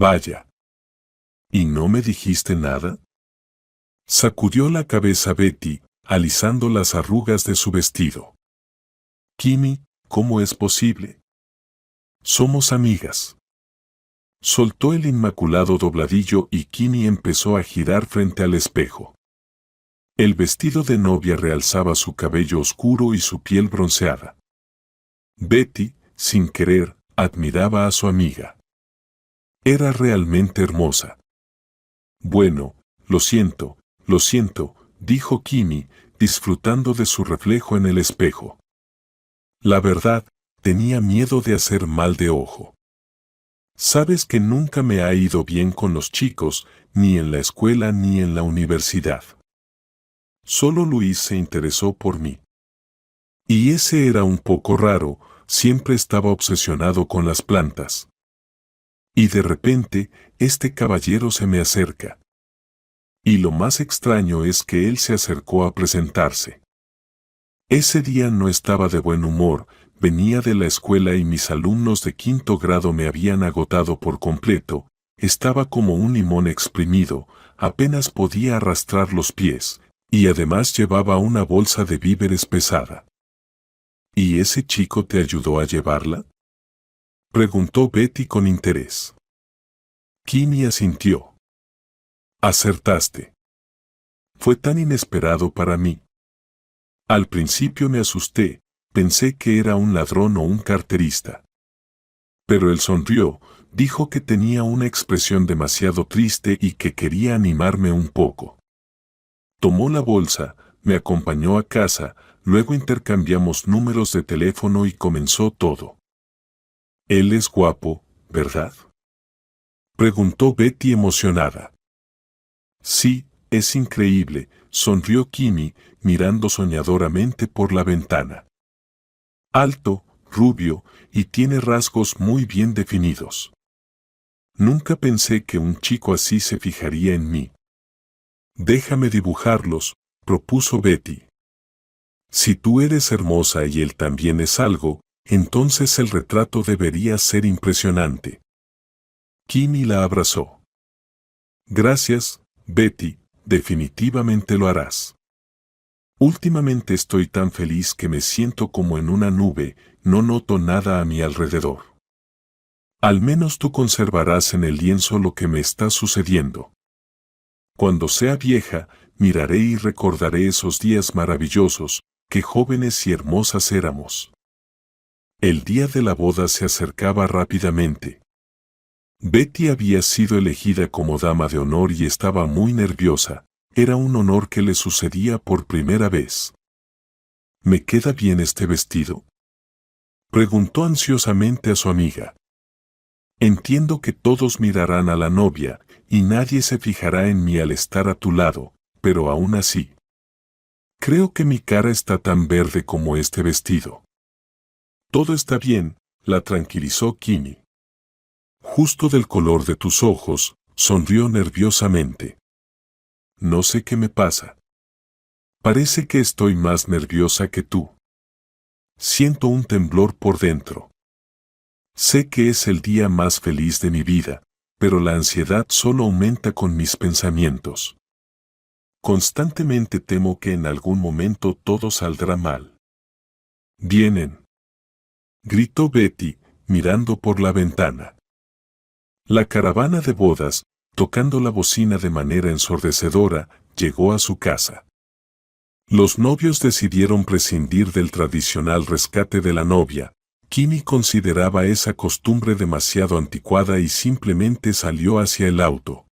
Vaya. ¿Y no me dijiste nada? Sacudió la cabeza Betty, alisando las arrugas de su vestido. Kimi, ¿cómo es posible? Somos amigas. Soltó el inmaculado dobladillo y Kimi empezó a girar frente al espejo. El vestido de novia realzaba su cabello oscuro y su piel bronceada. Betty, sin querer, admiraba a su amiga. Era realmente hermosa. Bueno, lo siento, dijo Kimi, disfrutando de su reflejo en el espejo. La verdad, tenía miedo de hacer mal de ojo. Sabes que nunca me ha ido bien con los chicos, ni en la escuela ni en la universidad. Solo Luis se interesó por mí. Y ese era un poco raro, siempre estaba obsesionado con las plantas. Y de repente, este caballero se me acerca. Y lo más extraño es que él se acercó a presentarse. Ese día no estaba de buen humor, venía de la escuela y mis alumnos de 5º grado me habían agotado por completo, estaba como un limón exprimido, apenas podía arrastrar los pies, y además llevaba una bolsa de víveres pesada. ¿Y ese chico te ayudó a llevarla? Preguntó Betty con interés. Kimi asintió. Acertaste. Fue tan inesperado para mí. Al principio me asusté, pensé que era un ladrón o un carterista. Pero él sonrió, dijo que tenía una expresión demasiado triste y que quería animarme un poco. Tomó la bolsa, me acompañó a casa, luego intercambiamos números de teléfono y comenzó todo. Él es guapo, ¿verdad? Preguntó Betty emocionada. Sí, es increíble, sonrió Kimi, mirando soñadoramente por la ventana. Alto, rubio, y tiene rasgos muy bien definidos. Nunca pensé que un chico así se fijaría en mí. Déjame dibujarlos, propuso Betty. Si tú eres hermosa y él también es algo, entonces el retrato debería ser impresionante. Kimi la abrazó. Gracias, Betty, definitivamente lo harás. Últimamente estoy tan feliz que me siento como en una nube, no noto nada a mi alrededor. Al menos tú conservarás en el lienzo lo que me está sucediendo. Cuando sea vieja, miraré y recordaré esos días maravillosos, qué jóvenes y hermosas éramos. El día de la boda se acercaba rápidamente. Betty había sido elegida como dama de honor y estaba muy nerviosa. Era un honor que le sucedía por primera vez. ¿Me queda bien este vestido?, preguntó ansiosamente a su amiga. Entiendo que todos mirarán a la novia, y nadie se fijará en mí al estar a tu lado, pero aún así. Creo que mi cara está tan verde como este vestido. Todo está bien, la tranquilizó Kimi. Justo del color de tus ojos, sonrió nerviosamente. No sé qué me pasa. Parece que estoy más nerviosa que tú. Siento un temblor por dentro. Sé que es el día más feliz de mi vida, pero la ansiedad solo aumenta con mis pensamientos. Constantemente temo que en algún momento todo saldrá mal. Vienen, gritó Betty, mirando por la ventana. La caravana de bodas, tocando la bocina de manera ensordecedora, llegó a su casa. Los novios decidieron prescindir del tradicional rescate de la novia. Kimi consideraba esa costumbre demasiado anticuada y simplemente salió hacia el auto.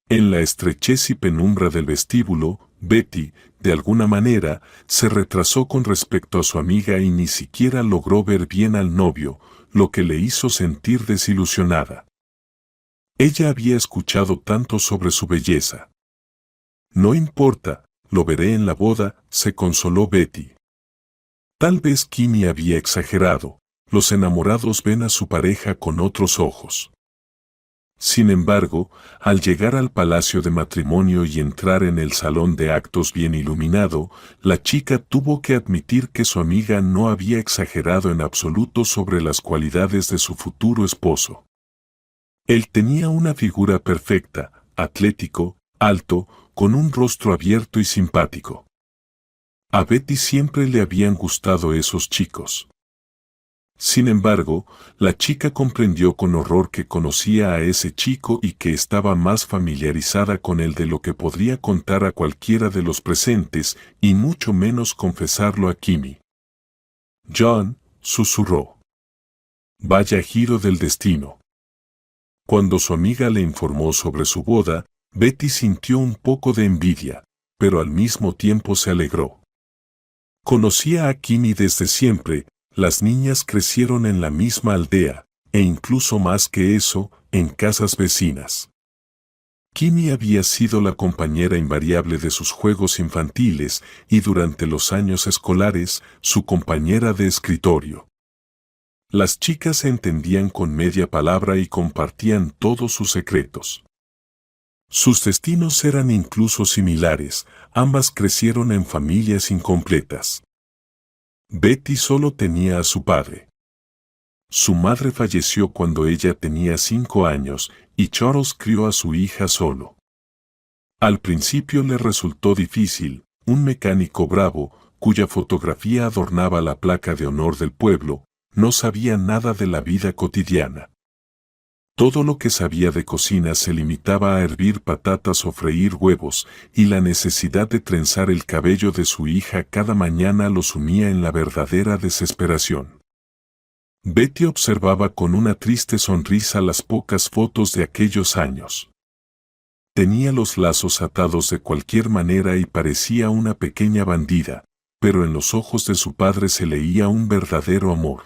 En la estrechez y penumbra del vestíbulo, Betty, de alguna manera, se retrasó con respecto a su amiga y ni siquiera logró ver bien al novio, lo que le hizo sentir desilusionada. Ella había escuchado tanto sobre su belleza. No importa, lo veré en la boda, se consoló Betty. Tal vez Kimi había exagerado, los enamorados ven a su pareja con otros ojos. Sin embargo, al llegar al palacio de matrimonio y entrar en el salón de actos bien iluminado, la chica tuvo que admitir que su amiga no había exagerado en absoluto sobre las cualidades de su futuro esposo. Él tenía una figura perfecta, atlético, alto, con un rostro abierto y simpático. A Betty siempre le habían gustado esos chicos. Sin embargo, la chica comprendió con horror que conocía a ese chico y que estaba más familiarizada con él de lo que podría contar a cualquiera de los presentes, y mucho menos confesarlo a Kimmy. John, susurró. Vaya giro del destino. Cuando su amiga le informó sobre su boda, Betty sintió un poco de envidia, pero al mismo tiempo se alegró. Conocía a Kimmy desde siempre. Las niñas crecieron en la misma aldea, e incluso más que eso, en casas vecinas. Kimmy había sido la compañera invariable de sus juegos infantiles y durante los años escolares, su compañera de escritorio. Las chicas se entendían con media palabra y compartían todos sus secretos. Sus destinos eran incluso similares, ambas crecieron en familias incompletas. Betty solo tenía a su padre. Su madre falleció cuando ella tenía 5 años y Charles crió a su hija solo. Al principio le resultó difícil. Un mecánico bravo, cuya fotografía adornaba la placa de honor del pueblo, no sabía nada de la vida cotidiana. Todo lo que sabía de cocina se limitaba a hervir patatas o freír huevos, y la necesidad de trenzar el cabello de su hija cada mañana lo sumía en la verdadera desesperación. Betty observaba con una triste sonrisa las pocas fotos de aquellos años. Tenía los lazos atados de cualquier manera y parecía una pequeña bandida, pero en los ojos de su padre se leía un verdadero amor.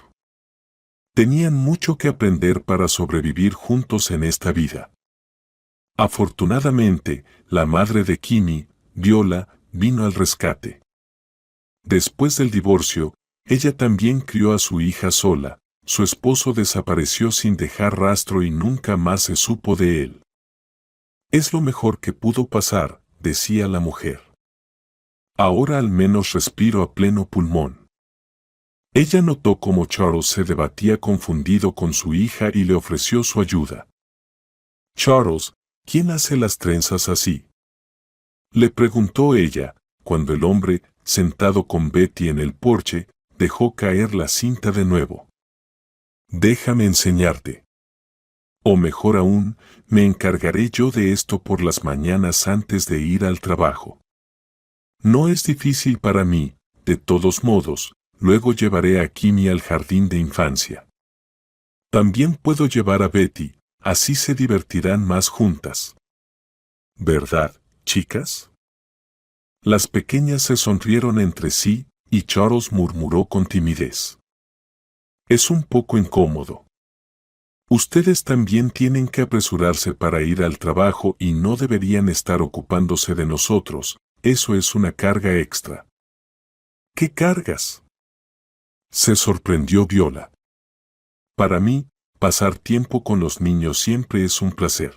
Tenían mucho que aprender para sobrevivir juntos en esta vida. Afortunadamente, la madre de Kimmy, Viola, vino al rescate. Después del divorcio, ella también crió a su hija sola. Su esposo desapareció sin dejar rastro y nunca más se supo de él. Es lo mejor que pudo pasar, decía la mujer. Ahora al menos respiro a pleno pulmón. Ella notó cómo Charles se debatía confundido con su hija y le ofreció su ayuda. Charles, ¿quién hace las trenzas así?, le preguntó ella, cuando el hombre, sentado con Betty en el porche, dejó caer la cinta de nuevo. Déjame enseñarte. O mejor aún, me encargaré yo de esto por las mañanas antes de ir al trabajo. No es difícil para mí, de todos modos. Luego llevaré a Kimmy al jardín de infancia. También puedo llevar a Betty, así se divertirán más juntas. ¿Verdad, chicas? Las pequeñas se sonrieron entre sí, y Charles murmuró con timidez. Es un poco incómodo. Ustedes también tienen que apresurarse para ir al trabajo y no deberían estar ocupándose de nosotros, eso es una carga extra. ¿Qué cargas?, se sorprendió Viola. Para mí, pasar tiempo con los niños siempre es un placer.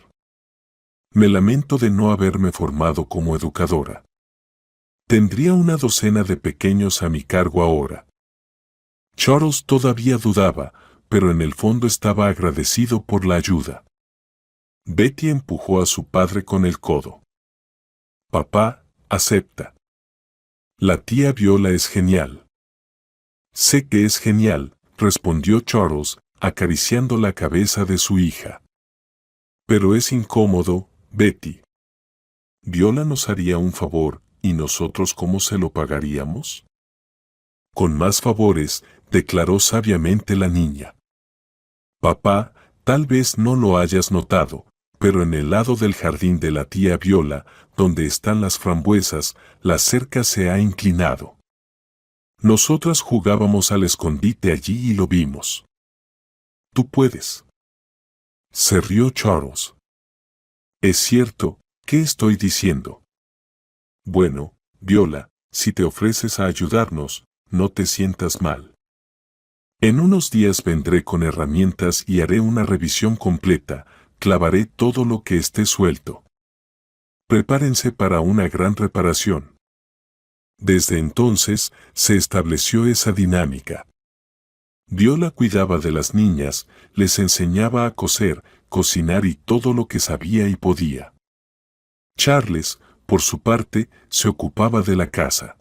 Me lamento de no haberme formado como educadora. Tendría una docena de pequeños a mi cargo ahora. Charles todavía dudaba, pero en el fondo estaba agradecido por la ayuda. Betty empujó a su padre con el codo. Papá, acepta. La tía Viola es genial. Sé que es genial, respondió Charles, acariciando la cabeza de su hija. Pero es incómodo, Betty. Viola nos haría un favor, ¿y nosotros cómo se lo pagaríamos? Con más favores, declaró sabiamente la niña. Papá, tal vez no lo hayas notado, pero en el lado del jardín de la tía Viola, donde están las frambuesas, la cerca se ha inclinado. Nosotras jugábamos al escondite allí y lo vimos. Tú puedes. Se rió Charles. Es cierto, ¿qué estoy diciendo? Bueno, Viola, si te ofreces a ayudarnos, no te sientas mal. En unos días vendré con herramientas y haré una revisión completa, clavaré todo lo que esté suelto. Prepárense para una gran reparación. Desde entonces, se estableció esa dinámica. Viola cuidaba de las niñas, les enseñaba a coser, cocinar y todo lo que sabía y podía. Charles, por su parte, se ocupaba de la casa.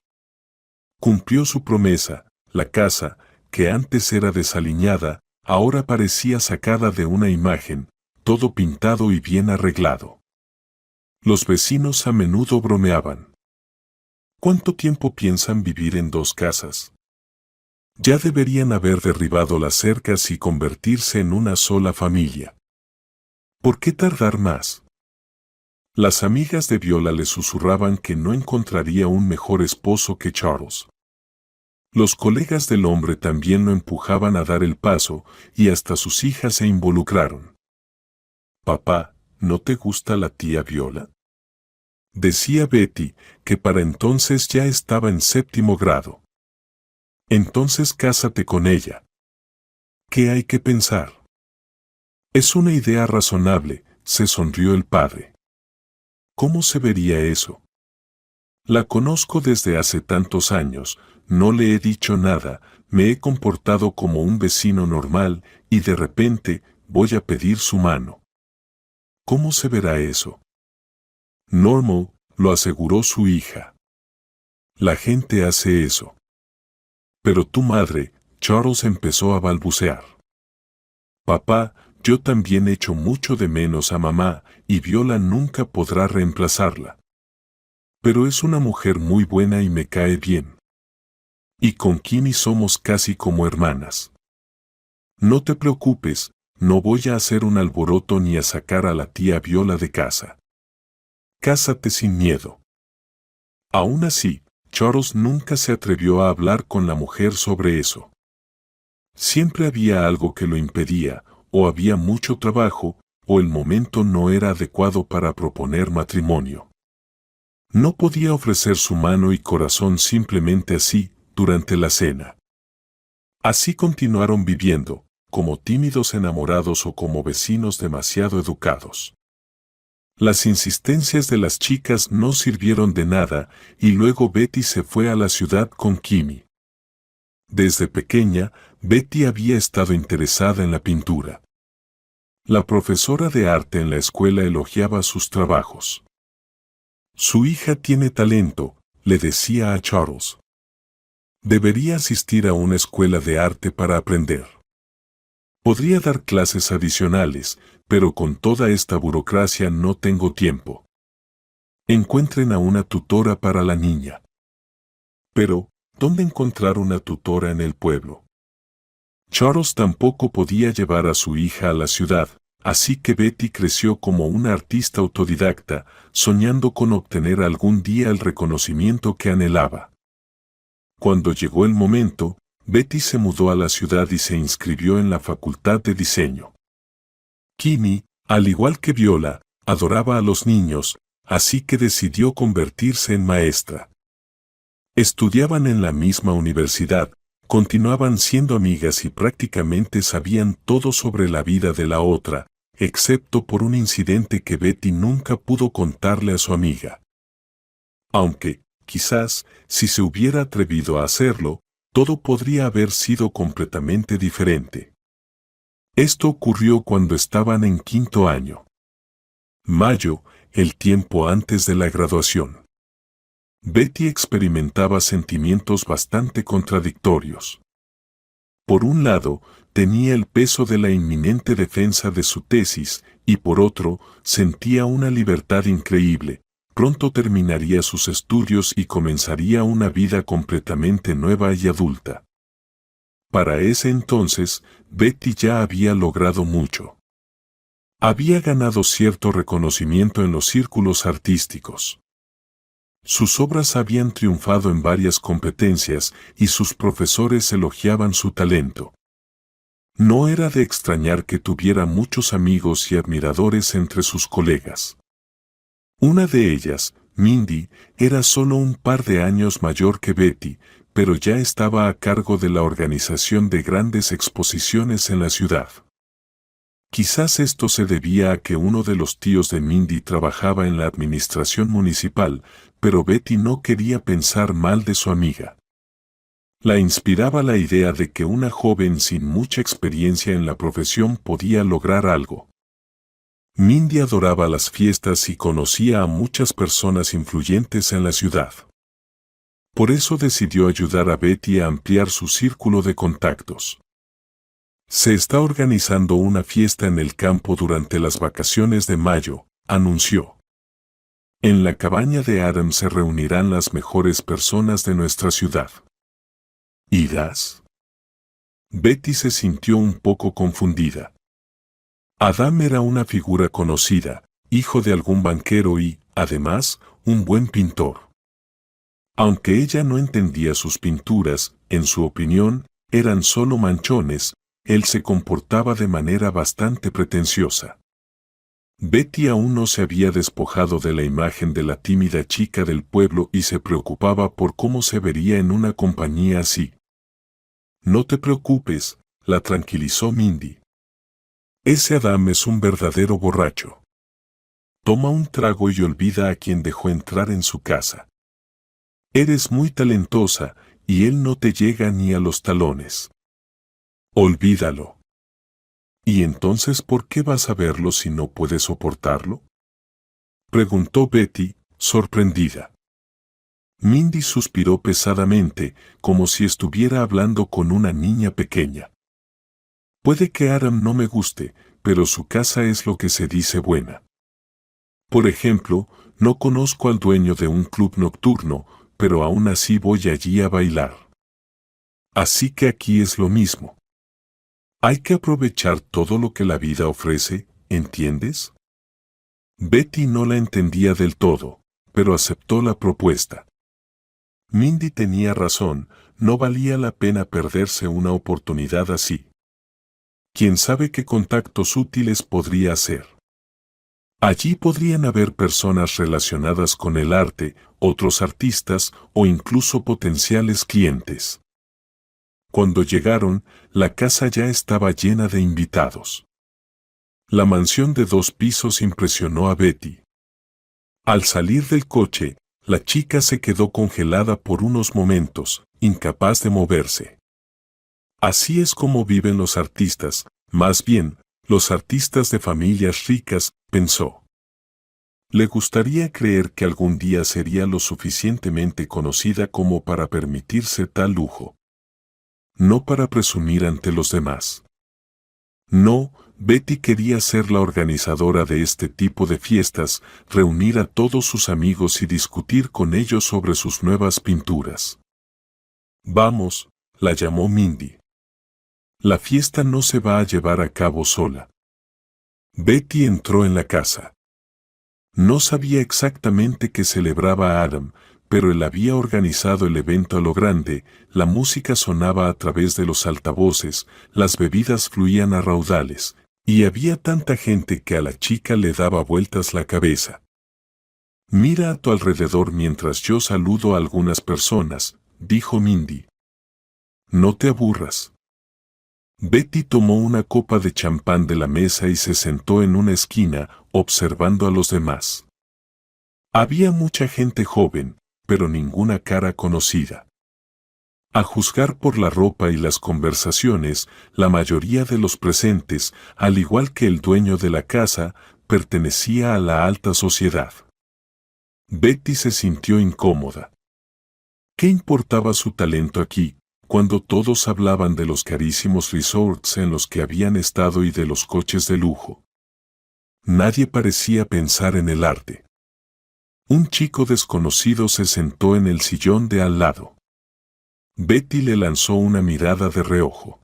Cumplió su promesa, la casa, que antes era desaliñada, ahora parecía sacada de una imagen, todo pintado y bien arreglado. Los vecinos a menudo bromeaban. ¿Cuánto tiempo piensan vivir en dos casas? Ya deberían haber derribado las cercas y convertirse en una sola familia. ¿Por qué tardar más? Las amigas de Viola le susurraban que no encontraría un mejor esposo que Charles. Los colegas del hombre también lo empujaban a dar el paso, y hasta sus hijas se involucraron. «Papá, ¿no te gusta la tía Viola?», decía Betty, que para entonces ya estaba en 7º grado. «Entonces cásate con ella». «¿Qué hay que pensar?». «Es una idea razonable», se sonrió el padre. «¿Cómo se vería eso?». «La conozco desde hace tantos años, no le he dicho nada, me he comportado como un vecino normal y de repente voy a pedir su mano». «¿Cómo se verá eso?». «Normal», lo aseguró su hija. «La gente hace eso». «Pero tu madre», Charles empezó a balbucear. «Papá, yo también echo mucho de menos a mamá, y Viola nunca podrá reemplazarla. Pero es una mujer muy buena y me cae bien. Y con Kimmy somos casi como hermanas. No te preocupes, no voy a hacer un alboroto ni a sacar a la tía Viola de casa. Cásate sin miedo». Aún así, Charles nunca se atrevió a hablar con la mujer sobre eso. Siempre había algo que lo impedía, o había mucho trabajo, o el momento no era adecuado para proponer matrimonio. No podía ofrecer su mano y corazón simplemente así, durante la cena. Así continuaron viviendo, como tímidos enamorados o como vecinos demasiado educados. Las insistencias de las chicas no sirvieron de nada, y luego Betty se fue a la ciudad con Kimmy. Desde pequeña, Betty había estado interesada en la pintura. La profesora de arte en la escuela elogiaba sus trabajos. «Su hija tiene talento», le decía a Charles. «Debería asistir a una escuela de arte para aprender. Podría dar clases adicionales, pero con toda esta burocracia no tengo tiempo. Encuentren a una tutora para la niña». Pero, ¿dónde encontrar una tutora en el pueblo? Charles tampoco podía llevar a su hija a la ciudad, así que Betty creció como una artista autodidacta, soñando con obtener algún día el reconocimiento que anhelaba. Cuando llegó el momento, Betty se mudó a la ciudad y se inscribió en la facultad de diseño. Kimmy, al igual que Viola, adoraba a los niños, así que decidió convertirse en maestra. Estudiaban en la misma universidad, continuaban siendo amigas y prácticamente sabían todo sobre la vida de la otra, excepto por un incidente que Betty nunca pudo contarle a su amiga. Aunque, quizás, si se hubiera atrevido a hacerlo, todo podría haber sido completamente diferente. Esto ocurrió cuando estaban en 5º año. Mayo, el tiempo antes de la graduación. Betty experimentaba sentimientos bastante contradictorios. Por un lado, tenía el peso de la inminente defensa de su tesis, y por otro, sentía una libertad increíble. Pronto terminaría sus estudios y comenzaría una vida completamente nueva y adulta. Para ese entonces, Betty ya había logrado mucho. Había ganado cierto reconocimiento en los círculos artísticos. Sus obras habían triunfado en varias competencias y sus profesores elogiaban su talento. No era de extrañar que tuviera muchos amigos y admiradores entre sus colegas. Una de ellas, Mindy, era solo un par de años mayor que Betty, pero ya estaba a cargo de la organización de grandes exposiciones en la ciudad. Quizás esto se debía a que uno de los tíos de Mindy trabajaba en la administración municipal, pero Betty no quería pensar mal de su amiga. La inspiraba la idea de que una joven sin mucha experiencia en la profesión podía lograr algo. Mindy adoraba las fiestas y conocía a muchas personas influyentes en la ciudad. Por eso decidió ayudar a Betty a ampliar su círculo de contactos. Se está organizando una fiesta en el campo durante las vacaciones de mayo, anunció. En la cabaña de Adam se reunirán las mejores personas de nuestra ciudad. ¿Irás? Betty se sintió un poco confundida. Adam era una figura conocida, hijo de algún banquero y, además, un buen pintor. Aunque ella no entendía sus pinturas, en su opinión, eran solo manchones, él se comportaba de manera bastante pretenciosa. Betty aún no se había despojado de la imagen de la tímida chica del pueblo y se preocupaba por cómo se vería en una compañía así. No te preocupes, la tranquilizó Mindy. Ese Adam es un verdadero borracho. Toma un trago y olvida a quien dejó entrar en su casa. Eres muy talentosa, y él no te llega ni a los talones. Olvídalo. ¿Y entonces por qué vas a verlo si no puedes soportarlo? Preguntó Betty, sorprendida. Mindy suspiró pesadamente, como si estuviera hablando con una niña pequeña. Puede que Adam no me guste, pero su casa es lo que se dice buena. Por ejemplo, no conozco al dueño de un club nocturno, pero aún así voy allí a bailar. Así que aquí es lo mismo. Hay que aprovechar todo lo que la vida ofrece, ¿entiendes? Betty no la entendía del todo, pero aceptó la propuesta. Mindy tenía razón, no valía la pena perderse una oportunidad así. ¿Quién sabe qué contactos útiles podría hacer? Allí podrían haber personas relacionadas con el arte, otros artistas o incluso potenciales clientes. Cuando llegaron, la casa ya estaba llena de invitados. La mansión de 2 pisos impresionó a Betty. Al salir del coche, la chica se quedó congelada por unos momentos, incapaz de moverse. Así es como viven los artistas, más bien, los artistas de familias ricas, pensó. Le gustaría creer que algún día sería lo suficientemente conocida como para permitirse tal lujo. No para presumir ante los demás. No, Betty quería ser la organizadora de este tipo de fiestas, reunir a todos sus amigos y discutir con ellos sobre sus nuevas pinturas. Vamos, la llamó Mindy. La fiesta no se va a llevar a cabo sola. Betty entró en la casa. No sabía exactamente qué celebraba Adam, pero él había organizado el evento a lo grande, la música sonaba a través de los altavoces, las bebidas fluían a raudales, y había tanta gente que a la chica le daba vueltas la cabeza. Mira a tu alrededor mientras yo saludo a algunas personas, dijo Mindy. No te aburras. Betty tomó una copa de champán de la mesa y se sentó en una esquina, observando a los demás. Había mucha gente joven, pero ninguna cara conocida. A juzgar por la ropa y las conversaciones, la mayoría de los presentes, al igual que el dueño de la casa, pertenecía a la alta sociedad. Betty se sintió incómoda. ¿Qué importaba su talento aquí, cuando todos hablaban de los carísimos resorts en los que habían estado y de los coches de lujo? Nadie parecía pensar en el arte. Un chico desconocido se sentó en el sillón de al lado. Betty le lanzó una mirada de reojo.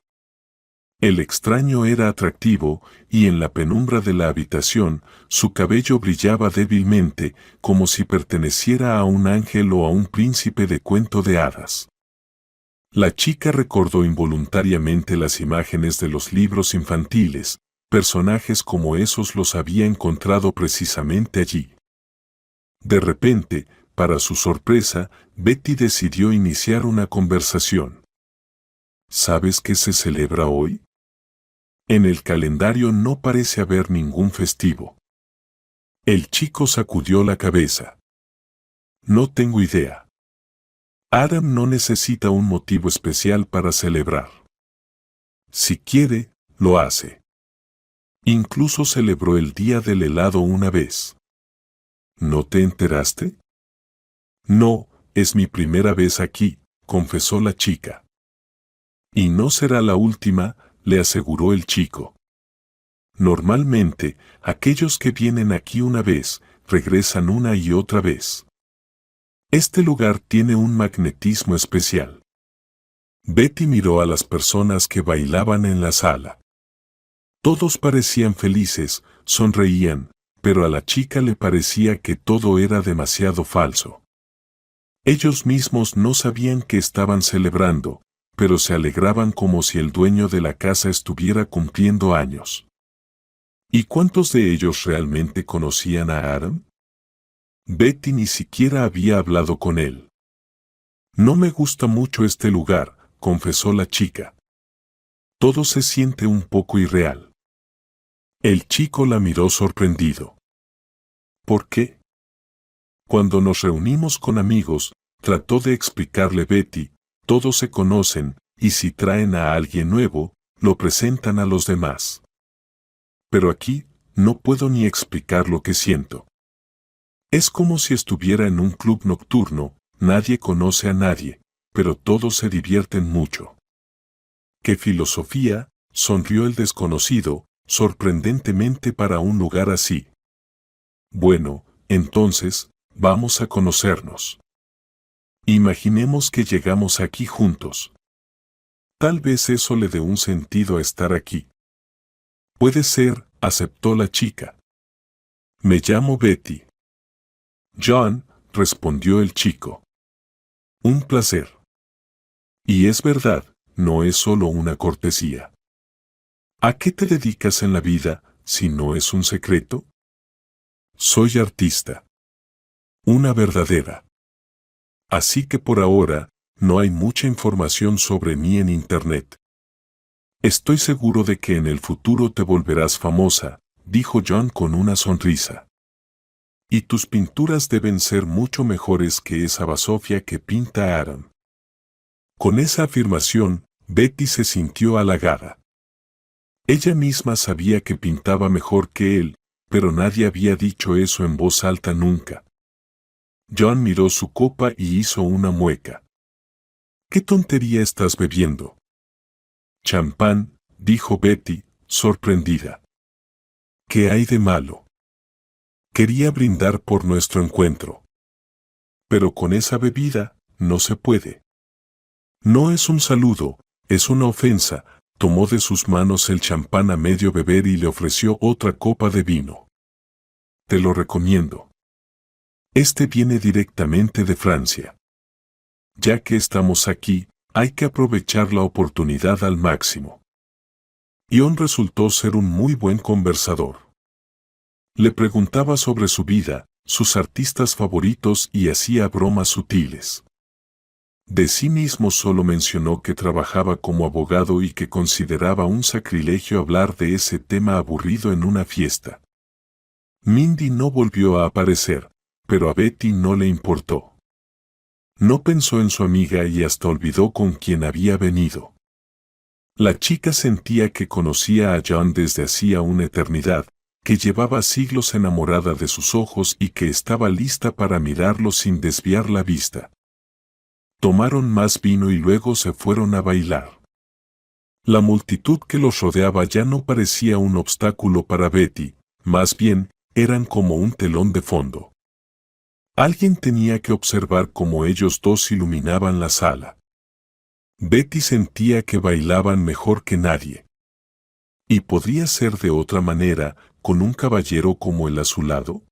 El extraño era atractivo, y en la penumbra de la habitación, su cabello brillaba débilmente, como si perteneciera a un ángel o a un príncipe de cuento de hadas. La chica recordó involuntariamente las imágenes de los libros infantiles, personajes como esos los había encontrado precisamente allí. De repente, para su sorpresa, Betty decidió iniciar una conversación. ¿Sabes qué se celebra hoy? En el calendario no parece haber ningún festivo. El chico sacudió la cabeza. No tengo idea. Adam no necesita un motivo especial para celebrar. Si quiere, lo hace. Incluso celebró el día del helado una vez. ¿No te enteraste? No, es mi primera vez aquí, confesó la chica. Y no será la última, le aseguró el chico. Normalmente, aquellos que vienen aquí una vez, regresan una y otra vez. Este lugar tiene un magnetismo especial. Betty miró a las personas que bailaban en la sala. Todos parecían felices, sonreían, pero a la chica le parecía que todo era demasiado falso. Ellos mismos no sabían que estaban celebrando, pero se alegraban como si el dueño de la casa estuviera cumpliendo años. ¿Y cuántos de ellos realmente conocían a Adam? Betty ni siquiera había hablado con él. No me gusta mucho este lugar, confesó la chica. Todo se siente un poco irreal. El chico la miró sorprendido. ¿Por qué? Cuando nos reunimos con amigos, trató de explicarle Betty, todos se conocen, y si traen a alguien nuevo, lo presentan a los demás. Pero aquí, no puedo ni explicar lo que siento. Es como si estuviera en un club nocturno, nadie conoce a nadie, pero todos se divierten mucho. ¿Qué filosofía?, sonrió el desconocido, sorprendentemente para un lugar así. Bueno, entonces, vamos a conocernos. Imaginemos que llegamos aquí juntos. Tal vez eso le dé un sentido a estar aquí. Puede ser, aceptó la chica. Me llamo Betty. John, respondió el chico. Un placer. Y es verdad, no es solo una cortesía. ¿A qué te dedicas en la vida, si no es un secreto? Soy artista. Una verdadera. Así que por ahora, no hay mucha información sobre mí en Internet. Estoy seguro de que en el futuro te volverás famosa, dijo John con una sonrisa. Y tus pinturas deben ser mucho mejores que esa basofia que pinta Adam. Con esa afirmación, Betty se sintió halagada. Ella misma sabía que pintaba mejor que él, pero nadie había dicho eso en voz alta nunca. John miró su copa y hizo una mueca. ¿Qué tontería estás bebiendo? Champán, dijo Betty, sorprendida. ¿Qué hay de malo? Quería brindar por nuestro encuentro. Pero con esa bebida, no se puede. No es un saludo, es una ofensa. Tomó de sus manos el champán a medio beber y le ofreció otra copa de vino. Te lo recomiendo. Este viene directamente de Francia. Ya que estamos aquí, hay que aprovechar la oportunidad al máximo. Ion resultó ser un muy buen conversador. Le preguntaba sobre su vida, sus artistas favoritos y hacía bromas sutiles. De sí mismo solo mencionó que trabajaba como abogado y que consideraba un sacrilegio hablar de ese tema aburrido en una fiesta. Mindy no volvió a aparecer, pero a Betty no le importó. No pensó en su amiga y hasta olvidó con quién había venido. La chica sentía que conocía a John desde hacía una eternidad, que llevaba siglos enamorada de sus ojos y que estaba lista para mirarlo sin desviar la vista. Tomaron más vino y luego se fueron a bailar. La multitud que los rodeaba ya no parecía un obstáculo para Betty, más bien, eran como un telón de fondo. Alguien tenía que observar cómo ellos dos iluminaban la sala. Betty sentía que bailaban mejor que nadie. ¿Y podría ser de otra manera, con un caballero como él a su lado?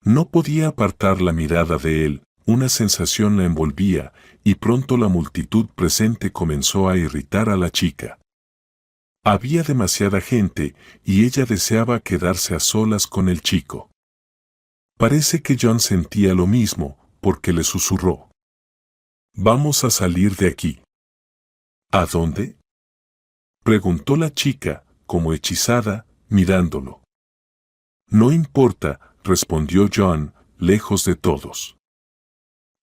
No podía apartar la mirada de él. Una sensación la envolvía, y pronto la multitud presente comenzó a irritar a la chica. Había demasiada gente, y ella deseaba quedarse a solas con el chico. Parece que John sentía lo mismo, porque le susurró. Vamos a salir de aquí. ¿A dónde? Preguntó la chica, como hechizada, mirándolo. No importa, respondió John, lejos de todos.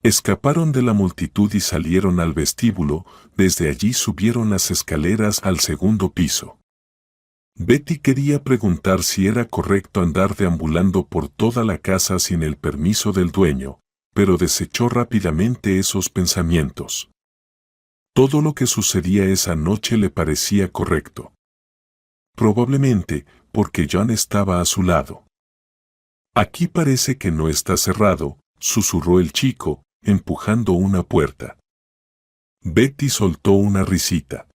Escaparon de la multitud y salieron al vestíbulo, desde allí subieron las escaleras al segundo piso. Betty quería preguntar si era correcto andar deambulando por toda la casa sin el permiso del dueño, pero desechó rápidamente esos pensamientos. Todo lo que sucedía esa noche le parecía correcto. Probablemente porque John estaba a su lado. Aquí parece que no está cerrado, susurró el chico, empujando una puerta. Betty soltó una risita.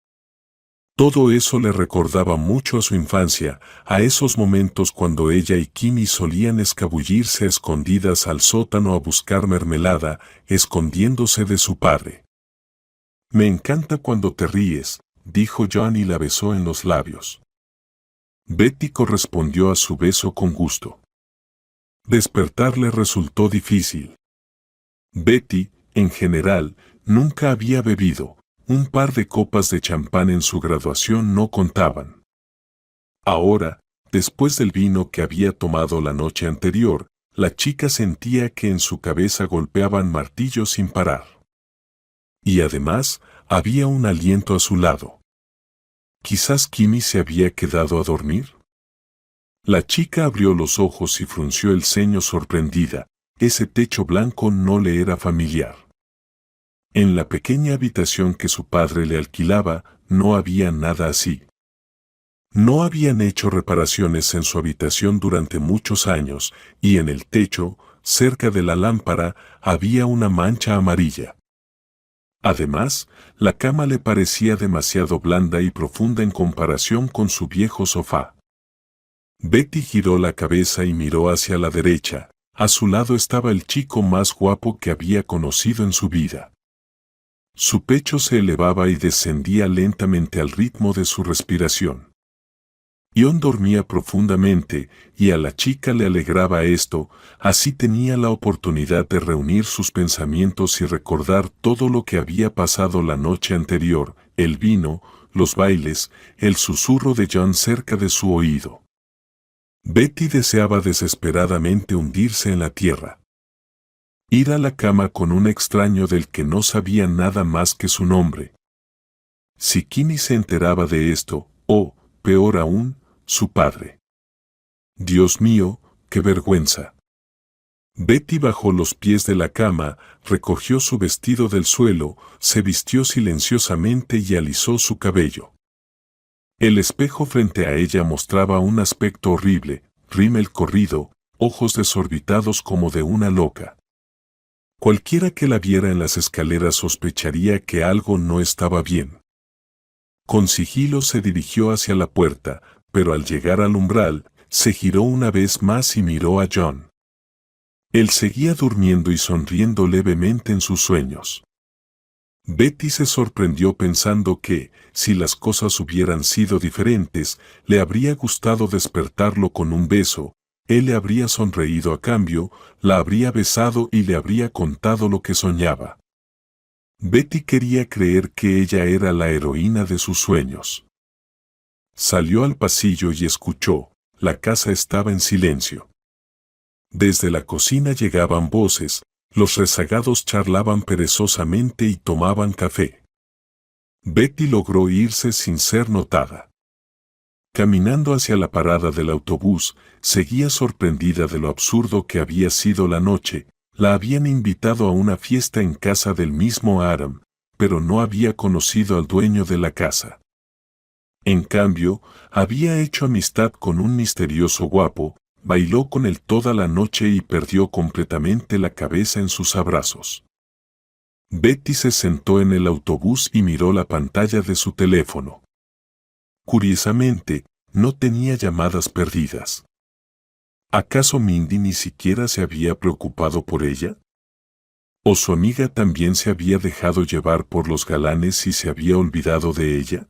Todo eso le recordaba mucho a su infancia, a esos momentos cuando ella y Kimmy solían escabullirse escondidas al sótano a buscar mermelada, escondiéndose de su padre. Me encanta cuando te ríes, dijo John y la besó en los labios. Betty correspondió a su beso con gusto. Despertar le resultó difícil. Betty, en general, nunca había bebido. Un par de copas de champán en su graduación no contaban. Ahora, después del vino que había tomado la noche anterior, la chica sentía que en su cabeza golpeaban martillos sin parar. Y además, había un aliento a su lado. ¿Quizás Kimmy se había quedado a dormir? La chica abrió los ojos y frunció el ceño sorprendida. Ese techo blanco no le era familiar. En la pequeña habitación que su padre le alquilaba, no había nada así. No habían hecho reparaciones en su habitación durante muchos años, y en el techo, cerca de la lámpara, había una mancha amarilla. Además, la cama le parecía demasiado blanda y profunda en comparación con su viejo sofá. Betty giró la cabeza y miró hacia la derecha. A su lado estaba el chico más guapo que había conocido en su vida. Su pecho se elevaba y descendía lentamente al ritmo de su respiración. John dormía profundamente, y a la chica le alegraba esto, así tenía la oportunidad de reunir sus pensamientos y recordar todo lo que había pasado la noche anterior, el vino, los bailes, el susurro de John cerca de su oído. Betty deseaba desesperadamente hundirse en la tierra. Ir a la cama con un extraño del que no sabía nada más que su nombre. Si Kimmy se enteraba de esto, o, peor aún, su padre. Dios mío, qué vergüenza. Betty bajó los pies de la cama, recogió su vestido del suelo, se vistió silenciosamente y alisó su cabello. El espejo frente a ella mostraba un aspecto horrible, rímel corrido, ojos desorbitados como de una loca. Cualquiera que la viera en las escaleras sospecharía que algo no estaba bien. Con sigilo se dirigió hacia la puerta, pero al llegar al umbral, se giró una vez más y miró a John. Él seguía durmiendo y sonriendo levemente en sus sueños. Betty se sorprendió pensando que, si las cosas hubieran sido diferentes, le habría gustado despertarlo con un beso. Él le habría sonreído a cambio, la habría besado y le habría contado lo que soñaba. Betty quería creer que ella era la heroína de sus sueños. Salió al pasillo y escuchó, la casa estaba en silencio. Desde la cocina llegaban voces, los rezagados charlaban perezosamente y tomaban café. Betty logró irse sin ser notada. Caminando hacia la parada del autobús, seguía sorprendida de lo absurdo que había sido la noche. La habían invitado a una fiesta en casa del mismo Adam, pero no había conocido al dueño de la casa. En cambio, había hecho amistad con un misterioso guapo, bailó con él toda la noche y perdió completamente la cabeza en sus abrazos. Betty se sentó en el autobús y miró la pantalla de su teléfono. Curiosamente, no tenía llamadas perdidas. ¿Acaso Mindy ni siquiera se había preocupado por ella? ¿O su amiga también se había dejado llevar por los galanes y se había olvidado de ella?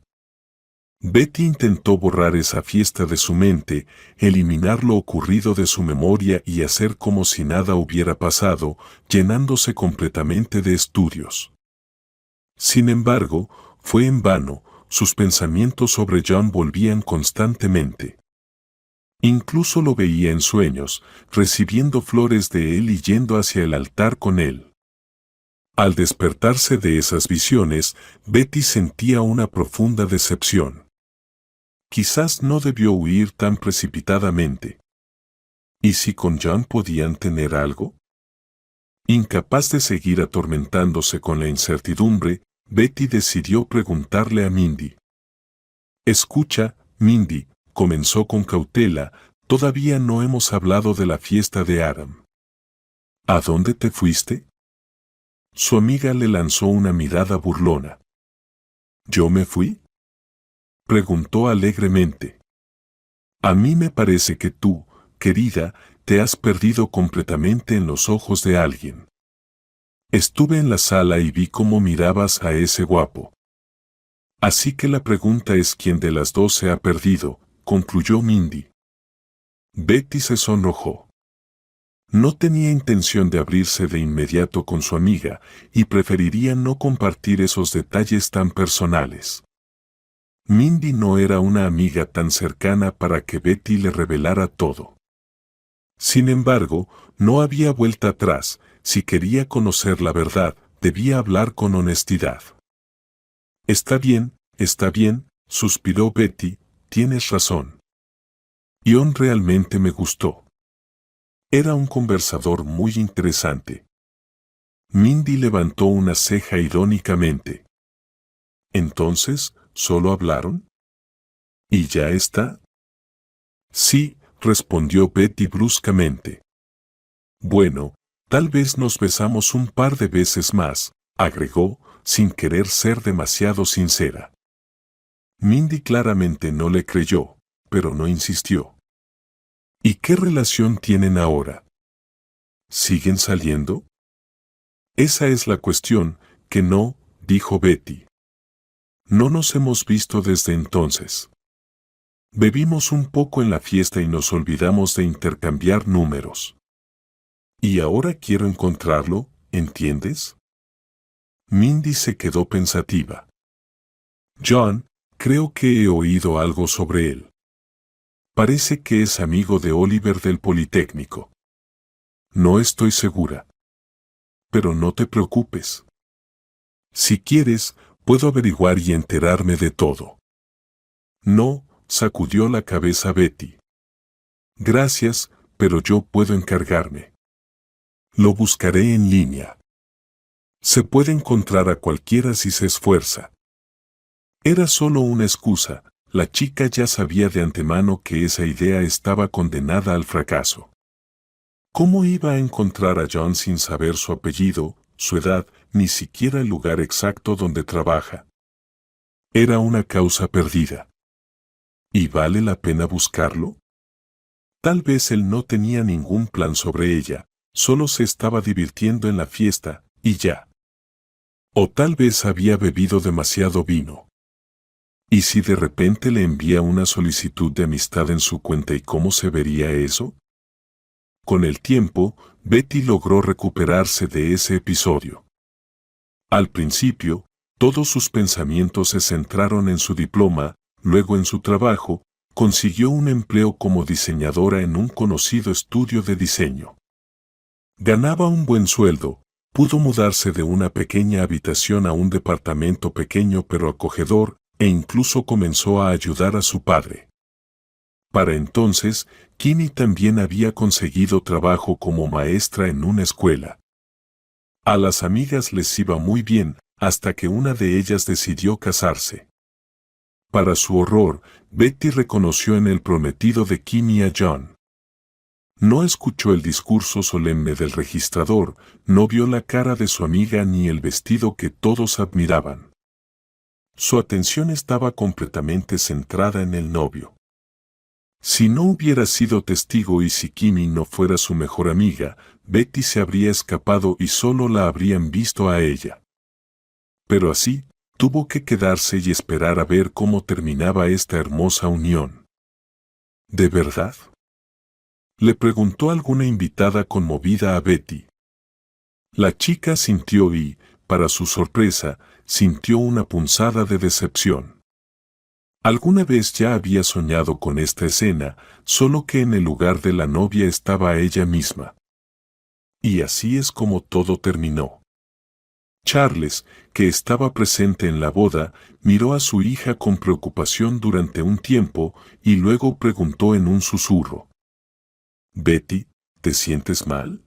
Betty intentó borrar esa fiesta de su mente, eliminar lo ocurrido de su memoria y hacer como si nada hubiera pasado, llenándose completamente de estudios. Sin embargo, fue en vano. Sus pensamientos sobre John volvían constantemente. Incluso lo veía en sueños, recibiendo flores de él y yendo hacia el altar con él. Al despertarse de esas visiones, Betty sentía una profunda decepción. Quizás no debió huir tan precipitadamente. ¿Y si con John podían tener algo? Incapaz de seguir atormentándose con la incertidumbre, Betty decidió preguntarle a Mindy. Escucha, Mindy, comenzó con cautela, todavía no hemos hablado de la fiesta de Adam. ¿A dónde te fuiste? Su amiga le lanzó una mirada burlona. ¿Yo me fui? Preguntó alegremente. A mí me parece que tú, querida, te has perdido completamente en los ojos de alguien. Estuve en la sala y vi cómo mirabas a ese guapo. Así que la pregunta es quién de las dos se ha perdido, concluyó Mindy. Betty se sonrojó. No tenía intención de abrirse de inmediato con su amiga y preferiría no compartir esos detalles tan personales. Mindy no era una amiga tan cercana para que Betty le revelara todo. Sin embargo, no había vuelta atrás. Si quería conocer la verdad, debía hablar con honestidad. Está bien, suspiró Betty, tienes razón. Ion realmente me gustó. Era un conversador muy interesante. Mindy levantó una ceja irónicamente. Entonces, ¿solo hablaron? ¿Y ya está? Sí, respondió Betty bruscamente. Bueno, tal vez nos besamos un par de veces más, agregó, sin querer ser demasiado sincera. Mindy claramente no le creyó, pero no insistió. ¿Y qué relación tienen ahora? ¿Siguen saliendo? Esa es la cuestión, que no, dijo Betty. No nos hemos visto desde entonces. Bebimos un poco en la fiesta y nos olvidamos de intercambiar números. Y ahora quiero encontrarlo, ¿entiendes? Mindy se quedó pensativa. John, creo que he oído algo sobre él. Parece que es amigo de Oliver del Politécnico. No estoy segura. Pero no te preocupes. Si quieres, puedo averiguar y enterarme de todo. No, sacudió la cabeza Betty. Gracias, pero yo puedo encargarme. Lo buscaré en línea. Se puede encontrar a cualquiera si se esfuerza. Era solo una excusa, la chica ya sabía de antemano que esa idea estaba condenada al fracaso. ¿Cómo iba a encontrar a John sin saber su apellido, su edad, ni siquiera el lugar exacto donde trabaja? Era una causa perdida. ¿Y vale la pena buscarlo? Tal vez él no tenía ningún plan sobre ella, solo se estaba divirtiendo en la fiesta, y ya. O tal vez había bebido demasiado vino. ¿Y si de repente le envía una solicitud de amistad en su cuenta y cómo se vería eso? Con el tiempo, Betty logró recuperarse de ese episodio. Al principio, todos sus pensamientos se centraron en su diploma, luego en su trabajo, consiguió un empleo como diseñadora en un conocido estudio de diseño. Ganaba un buen sueldo, pudo mudarse de una pequeña habitación a un departamento pequeño pero acogedor, e incluso comenzó a ayudar a su padre. Para entonces, Kimmy también había conseguido trabajo como maestra en una escuela. A las amigas les iba muy bien, hasta que una de ellas decidió casarse. Para su horror, Betty reconoció en el prometido de Kimmy a John. No escuchó el discurso solemne del registrador, no vio la cara de su amiga ni el vestido que todos admiraban. Su atención estaba completamente centrada en el novio. Si no hubiera sido testigo y si Kimmy no fuera su mejor amiga, Betty se habría escapado y solo la habrían visto a ella. Pero así, tuvo que quedarse y esperar a ver cómo terminaba esta hermosa unión. ¿De verdad?, le preguntó alguna invitada conmovida a Betty. La chica sintió y, para su sorpresa, sintió una punzada de decepción. Alguna vez ya había soñado con esta escena, solo que en el lugar de la novia estaba ella misma. Y así es como todo terminó. Charles, que estaba presente en la boda, miró a su hija con preocupación durante un tiempo y luego preguntó en un susurro: «Betty, ¿te sientes mal?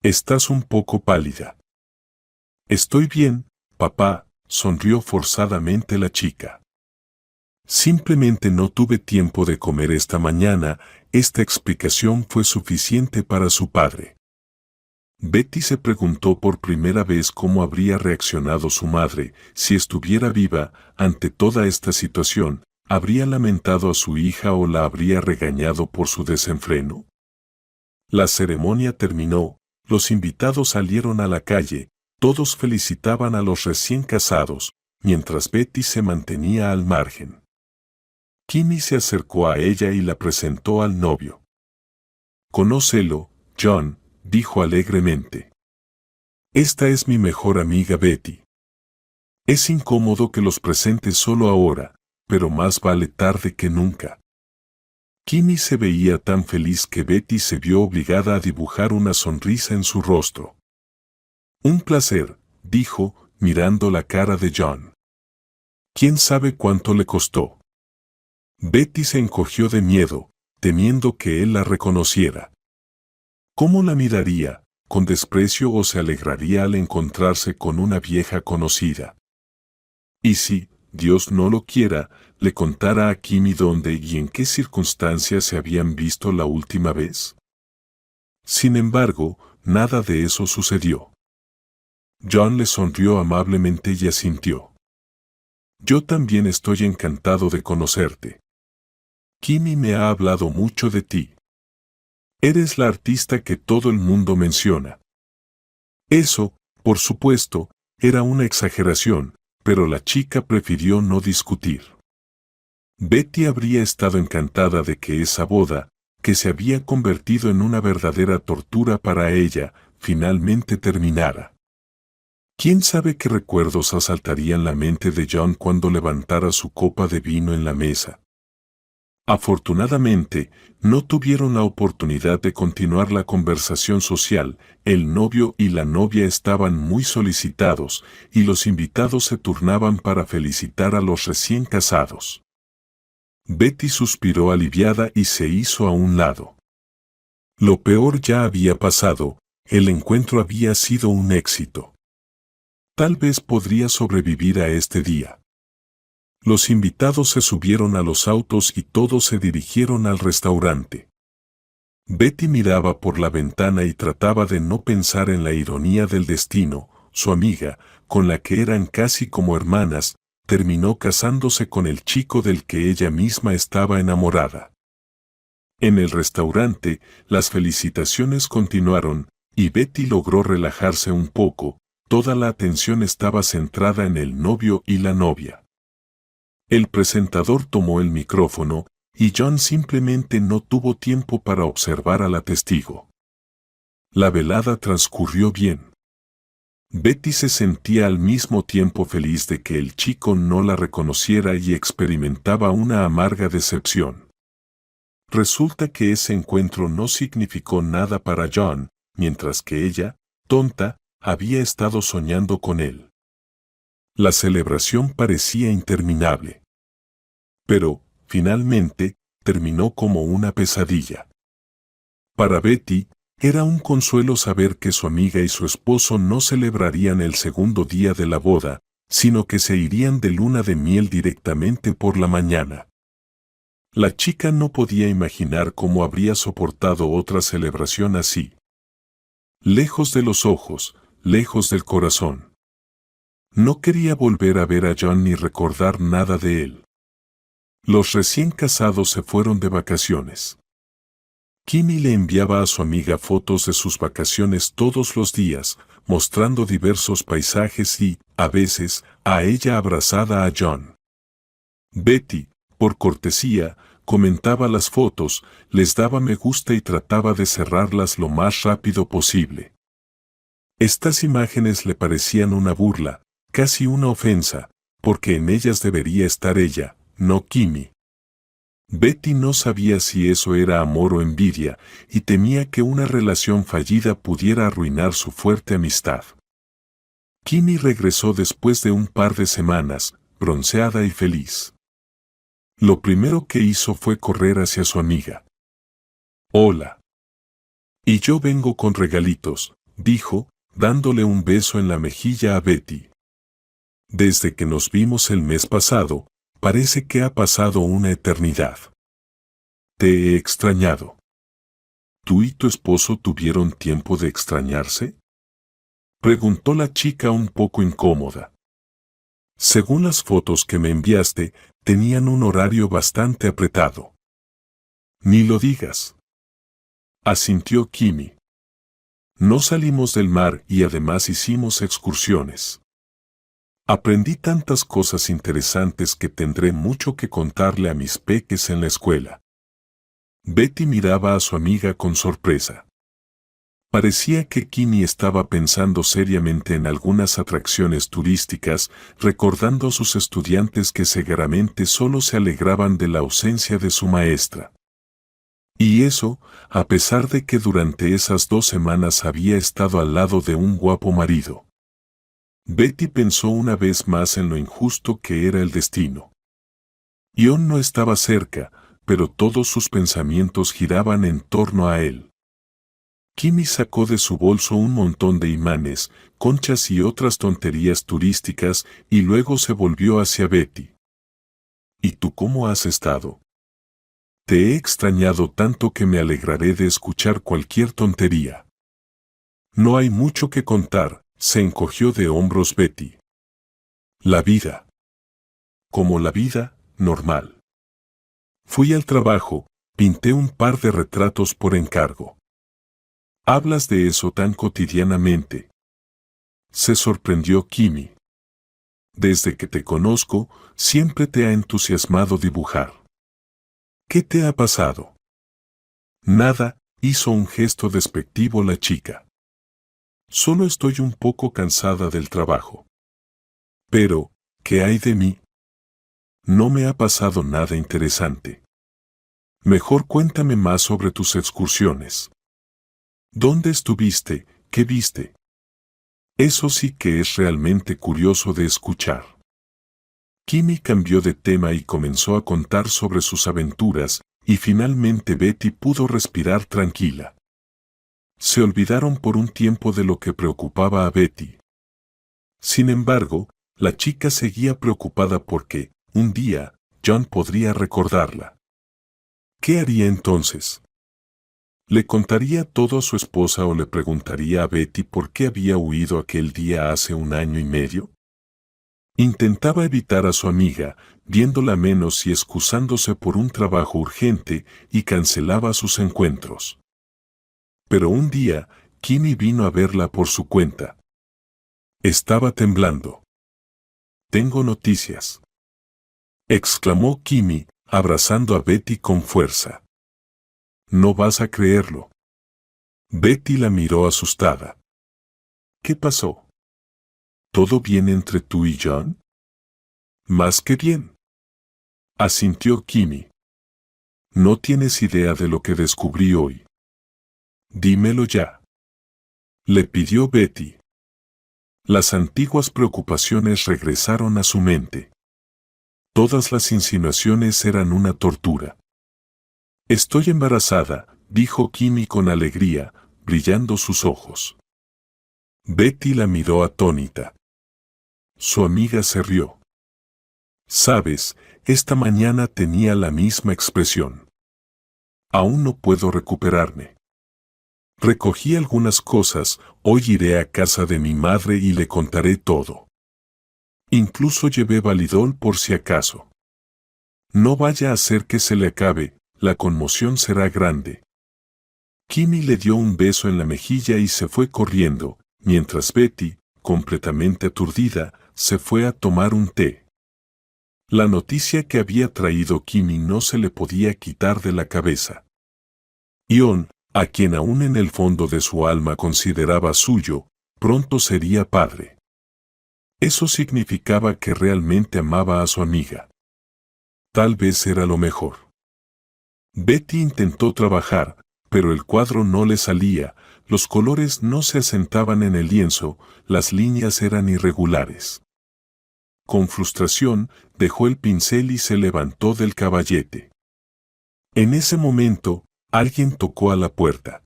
Estás un poco pálida». «Estoy bien, papá», sonrió forzadamente la chica. «Simplemente no tuve tiempo de comer esta mañana». Esta explicación fue suficiente para su padre. Betty se preguntó por primera vez cómo habría reaccionado su madre si estuviera viva ante toda esta situación. ¿Habría lamentado a su hija o la habría regañado por su desenfreno? La ceremonia terminó, los invitados salieron a la calle, todos felicitaban a los recién casados, mientras Betty se mantenía al margen. Kimmy se acercó a ella y la presentó al novio. «Conócelo, John», dijo alegremente. «Esta es mi mejor amiga Betty». Es incómodo que los presente solo ahora, pero más vale tarde que nunca. Kimmy se veía tan feliz que Betty se vio obligada a dibujar una sonrisa en su rostro. «Un placer», dijo, mirando la cara de John. «¿Quién sabe cuánto le costó?». Betty se encogió de miedo, temiendo que él la reconociera. ¿Cómo la miraría? ¿Con desprecio o se alegraría al encontrarse con una vieja conocida? Y si, Dios no lo quiera, le contara a Kimmy dónde y en qué circunstancias se habían visto la última vez. Sin embargo, nada de eso sucedió. John le sonrió amablemente y asintió. «Yo también estoy encantado de conocerte. Kimmy me ha hablado mucho de ti. Eres la artista que todo el mundo menciona». Eso, por supuesto, era una exageración, pero la chica prefirió no discutir. Betty habría estado encantada de que esa boda, que se había convertido en una verdadera tortura para ella, finalmente terminara. ¿Quién sabe qué recuerdos asaltarían la mente de John cuando levantara su copa de vino en la mesa? Afortunadamente, no tuvieron la oportunidad de continuar la conversación social. El novio y la novia estaban muy solicitados, y los invitados se turnaban para felicitar a los recién casados. Betty suspiró aliviada y se hizo a un lado. Lo peor ya había pasado, el encuentro había sido un éxito. Tal vez podría sobrevivir a este día. Los invitados se subieron a los autos y todos se dirigieron al restaurante. Betty miraba por la ventana y trataba de no pensar en la ironía del destino. Su amiga, con la que eran casi como hermanas, terminó casándose con el chico del que ella misma estaba enamorada. En el restaurante, las felicitaciones continuaron, y Betty logró relajarse un poco. Toda la atención estaba centrada en el novio y la novia. El presentador tomó el micrófono, y John simplemente no tuvo tiempo para observar a la testigo. La velada transcurrió bien. Betty se sentía al mismo tiempo feliz de que el chico no la reconociera y experimentaba una amarga decepción. Resulta que ese encuentro no significó nada para John, mientras que ella, tonta, había estado soñando con él. La celebración parecía interminable. Pero, finalmente, terminó como una pesadilla. Para Betty, era un consuelo saber que su amiga y su esposo no celebrarían el segundo día de la boda, sino que se irían de luna de miel directamente por la mañana. La chica no podía imaginar cómo habría soportado otra celebración así. Lejos de los ojos, lejos del corazón. No quería volver a ver a John ni recordar nada de él. Los recién casados se fueron de vacaciones. Kimmy le enviaba a su amiga fotos de sus vacaciones todos los días, mostrando diversos paisajes y, a veces, a ella abrazada a John. Betty, por cortesía, comentaba las fotos, les daba me gusta y trataba de cerrarlas lo más rápido posible. Estas imágenes le parecían una burla, casi una ofensa, porque en ellas debería estar ella, no Kimmy. Betty no sabía si eso era amor o envidia, y temía que una relación fallida pudiera arruinar su fuerte amistad. Kimi regresó después de un par de semanas, bronceada y feliz. Lo primero que hizo fue correr hacia su amiga. «Hola. Y yo vengo con regalitos», dijo, dándole un beso en la mejilla a Betty. «Desde que nos vimos el mes pasado, parece que ha pasado una eternidad. Te he extrañado». ¿Tú y tu esposo tuvieron tiempo de extrañarse?, preguntó la chica un poco incómoda. Según las fotos que me enviaste, tenían un horario bastante apretado. Ni lo digas, asintió Kimi. No salimos del mar y además hicimos excursiones. Aprendí tantas cosas interesantes que tendré mucho que contarle a mis peques en la escuela. Betty miraba a su amiga con sorpresa. Parecía que Kimi estaba pensando seriamente en algunas atracciones turísticas, recordando a sus estudiantes que seguramente solo se alegraban de la ausencia de su maestra. Y eso, a pesar de que durante esas 2 semanas había estado al lado de un guapo marido. Betty pensó una vez más en lo injusto que era el destino. Ion no estaba cerca, pero todos sus pensamientos giraban en torno a él. Kimi sacó de su bolso un montón de imanes, conchas y otras tonterías turísticas y luego se volvió hacia Betty. ¿Y tú cómo has estado? Te he extrañado tanto que me alegraré de escuchar cualquier tontería. No hay mucho que contar, se encogió de hombros Betty. La vida. Como la vida, normal. Fui al trabajo, pinté un par de retratos por encargo. Hablas de eso tan cotidianamente. Se sorprendió Kimi. Desde que te conozco, siempre te ha entusiasmado dibujar. ¿Qué te ha pasado? Nada, hizo un gesto despectivo la chica. Solo estoy un poco cansada del trabajo. Pero, ¿qué hay de mí? No me ha pasado nada interesante. Mejor cuéntame más sobre tus excursiones. ¿Dónde estuviste? ¿Qué viste? Eso sí que es realmente curioso de escuchar. Kimi cambió de tema y comenzó a contar sobre sus aventuras, y finalmente Betty pudo respirar tranquila. Se olvidaron por un tiempo de lo que preocupaba a Betty. Sin embargo, la chica seguía preocupada porque, un día, John podría recordarla. ¿Qué haría entonces? ¿Le contaría todo a su esposa o le preguntaría a Betty por qué había huido aquel día hace 1 año y medio? Intentaba evitar a su amiga, viéndola menos y excusándose por un trabajo urgente, y cancelaba sus encuentros. Pero un día, Kimi vino a verla por su cuenta. Estaba temblando. «Tengo noticias», exclamó Kimi, abrazando a Betty con fuerza. «No vas a creerlo». Betty la miró asustada. «¿Qué pasó? ¿Todo bien entre tú y John?» «Más que bien», asintió Kimi. «No tienes idea de lo que descubrí hoy». «Dímelo ya», le pidió Betty. Las antiguas preocupaciones regresaron a su mente. Todas las insinuaciones eran una tortura. «Estoy embarazada», dijo Kimi con alegría, brillando sus ojos. Betty la miró atónita. Su amiga se rió. «Sabes, esta mañana tenía la misma expresión. Aún no puedo recuperarme. Recogí algunas cosas, hoy iré a casa de mi madre y le contaré todo. Incluso llevé Validol por si acaso. No vaya a ser que se le acabe, la conmoción será grande». Kimi le dio un beso en la mejilla y se fue corriendo, mientras Betty, completamente aturdida, se fue a tomar un té. La noticia que había traído Kimi no se le podía quitar de la cabeza. Ion, a quien aún en el fondo de su alma consideraba suyo, pronto sería padre. Eso significaba que realmente amaba a su amiga. Tal vez era lo mejor. Betty intentó trabajar, pero el cuadro no le salía, los colores no se asentaban en el lienzo, las líneas eran irregulares. Con frustración, dejó el pincel y se levantó del caballete. En ese momento, alguien tocó a la puerta.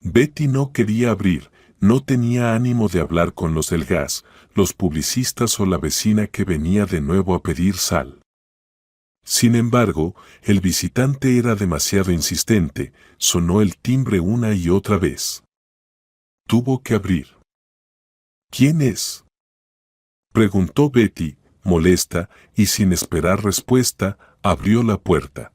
Betty no quería abrir, no tenía ánimo de hablar con los del gas, los publicistas o la vecina que venía de nuevo a pedir sal. Sin embargo, el visitante era demasiado insistente, sonó el timbre una y otra vez. Tuvo que abrir. ¿Quién es?, preguntó Betty, molesta, y sin esperar respuesta, abrió la puerta.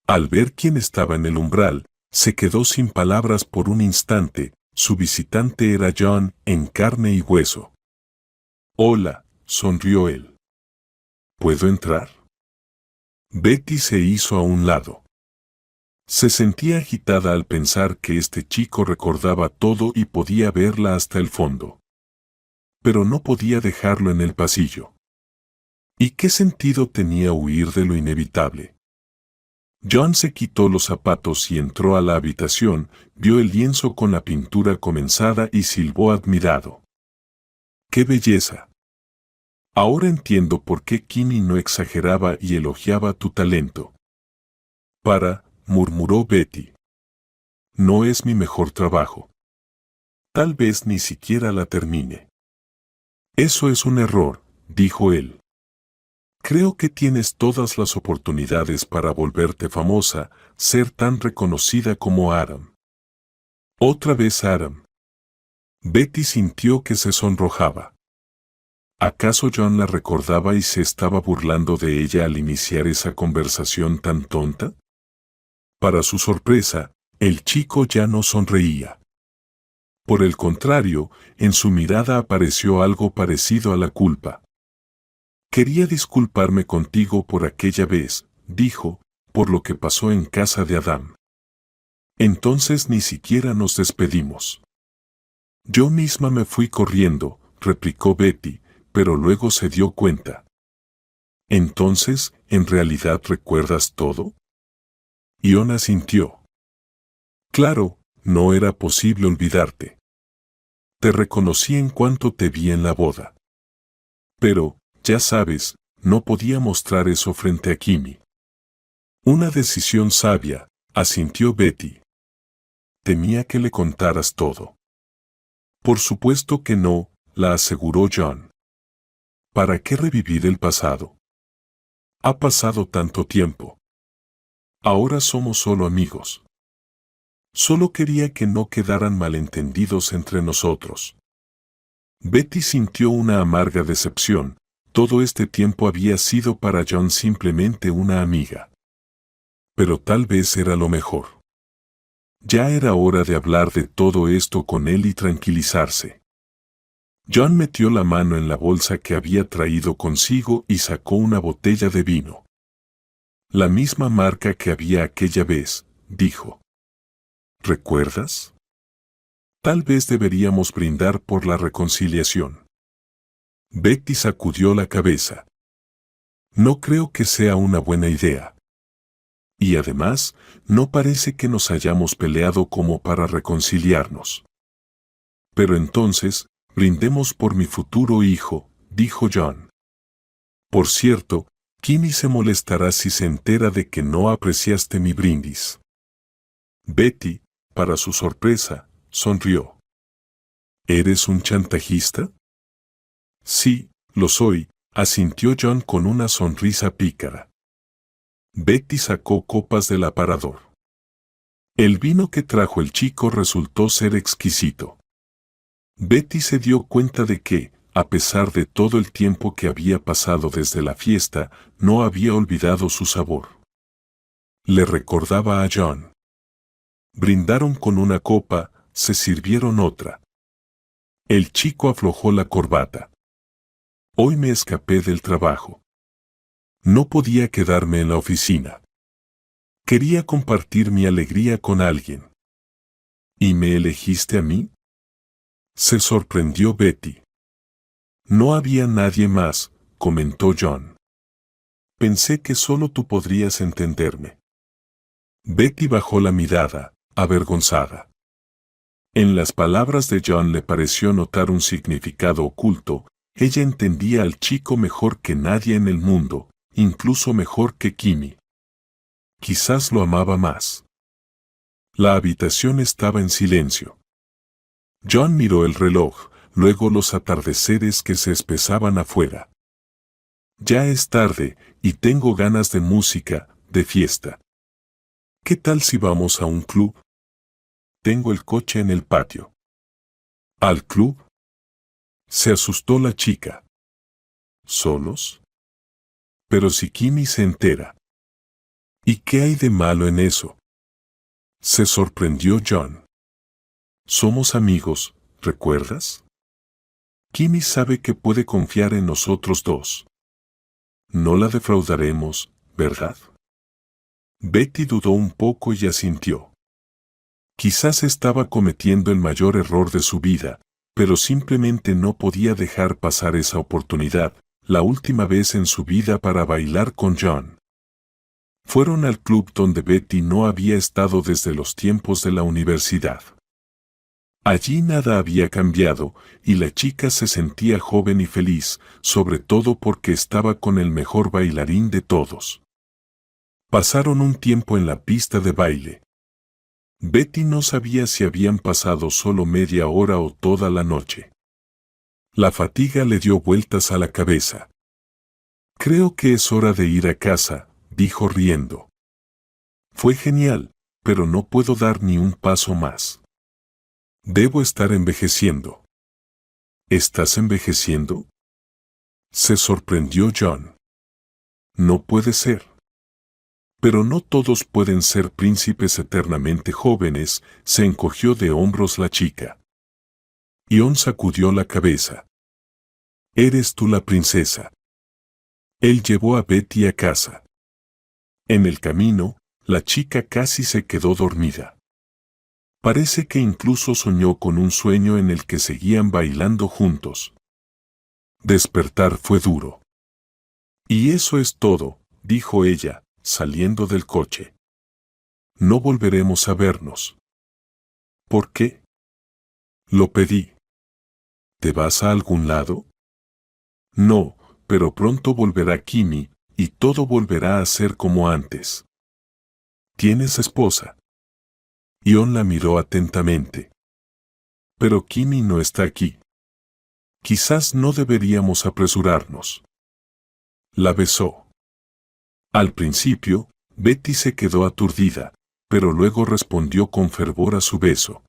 Al ver quién estaba en el umbral, se quedó sin palabras por un instante. Su visitante era John, en carne y hueso. «Hola», sonrió él. «¿Puedo entrar?». Betty se hizo a un lado. Se sentía agitada al pensar que este chico recordaba todo y podía verla hasta el fondo. Pero no podía dejarlo en el pasillo. ¿Y qué sentido tenía huir de lo inevitable? John se quitó los zapatos y entró a la habitación, vio el lienzo con la pintura comenzada y silbó admirado. ¡Qué belleza! Ahora entiendo por qué Kimi no exageraba y elogiaba tu talento. Murmuró Betty. No es mi mejor trabajo. Tal vez ni siquiera la termine. Eso es un error, dijo él. Creo que tienes todas las oportunidades para volverte famosa, ser tan reconocida como Adam. Otra vez Adam. Betty sintió que se sonrojaba. ¿Acaso John la recordaba y se estaba burlando de ella al iniciar esa conversación tan tonta? Para su sorpresa, el chico ya no sonreía. Por el contrario, en su mirada apareció algo parecido a la culpa. Quería disculparme contigo por aquella vez, dijo, por lo que pasó en casa de Adam. Entonces ni siquiera nos despedimos. Yo misma me fui corriendo, replicó Betty, pero luego se dio cuenta. Entonces, ¿en realidad recuerdas todo? Iona asintió. Claro, no era posible olvidarte. Te reconocí en cuanto te vi en la boda. Pero, ya sabes, no podía mostrar eso frente a Kimi. Una decisión sabia, asintió Betty. Temía que le contaras todo. Por supuesto que no, la aseguró John. ¿Para qué revivir el pasado? Ha pasado tanto tiempo. Ahora somos solo amigos. Solo quería que no quedaran malentendidos entre nosotros. Betty sintió una amarga decepción. Todo este tiempo había sido para John simplemente una amiga. Pero tal vez era lo mejor. Ya era hora de hablar de todo esto con él y tranquilizarse. John metió la mano en la bolsa que había traído consigo y sacó una botella de vino. La misma marca que había aquella vez, dijo. ¿Recuerdas? Tal vez deberíamos brindar por la reconciliación. Betty sacudió la cabeza. No creo que sea una buena idea. Y además, no parece que nos hayamos peleado como para reconciliarnos. Pero entonces, brindemos por mi futuro hijo, dijo John. Por cierto, Kimi se molestará si se entera de que no apreciaste mi brindis. Betty, para su sorpresa, sonrió. ¿Eres un chantajista? Sí, lo soy, asintió John con una sonrisa pícara. Betty sacó copas del aparador. El vino que trajo el chico resultó ser exquisito. Betty se dio cuenta de que, a pesar de todo el tiempo que había pasado desde la fiesta, no había olvidado su sabor. Le recordaba a John. Brindaron con una copa, se sirvieron otra. El chico aflojó la corbata. Hoy me escapé del trabajo. No podía quedarme en la oficina. Quería compartir mi alegría con alguien. ¿Y me elegiste a mí? Se sorprendió Betty. No había nadie más, comentó John. Pensé que solo tú podrías entenderme. Betty bajó la mirada, avergonzada. En las palabras de John le pareció notar un significado oculto. Ella entendía al chico mejor que nadie en el mundo, incluso mejor que Kimi. Quizás lo amaba más. La habitación estaba en silencio. John miró el reloj, luego los atardeceres que se espesaban afuera. Ya es tarde, y tengo ganas de música, de fiesta. ¿Qué tal si vamos a un club? Tengo el coche en el patio. ¿Al club? Se asustó la chica. ¿Solos? Pero si Kimi se entera. ¿Y qué hay de malo en eso? Se sorprendió John. Somos amigos, ¿recuerdas? Kimi sabe que puede confiar en nosotros dos. No la defraudaremos, ¿verdad? Betty dudó un poco y asintió. Quizás estaba cometiendo el mayor error de su vida, pero simplemente no podía dejar pasar esa oportunidad, la última vez en su vida para bailar con John. Fueron al club donde Betty no había estado desde los tiempos de la universidad. Allí nada había cambiado, y la chica se sentía joven y feliz, sobre todo porque estaba con el mejor bailarín de todos. Pasaron un tiempo en la pista de baile. Betty no sabía si habían pasado solo media hora o toda la noche. La fatiga le dio vueltas a la cabeza. Creo que es hora de ir a casa, dijo riendo. Fue genial, pero no puedo dar ni un paso más. Debo estar envejeciendo. ¿Estás envejeciendo? Se sorprendió John. No puede ser. Pero no todos pueden ser príncipes eternamente jóvenes, se encogió de hombros la chica. Ion sacudió la cabeza. Eres tú la princesa. Él llevó a Betty a casa. En el camino, la chica casi se quedó dormida. Parece que incluso soñó con un sueño en el que seguían bailando juntos. Despertar fue duro. Y eso es todo, dijo ella, saliendo del coche. No volveremos a vernos. ¿Por qué? Lo pedí. ¿Te vas a algún lado? No, pero pronto volverá Kimi, y todo volverá a ser como antes. ¿Tienes esposa? Ion la miró atentamente. Pero Kimi no está aquí. Quizás no deberíamos apresurarnos. La besó. Al principio, Betty se quedó aturdida, pero luego respondió con fervor a su beso.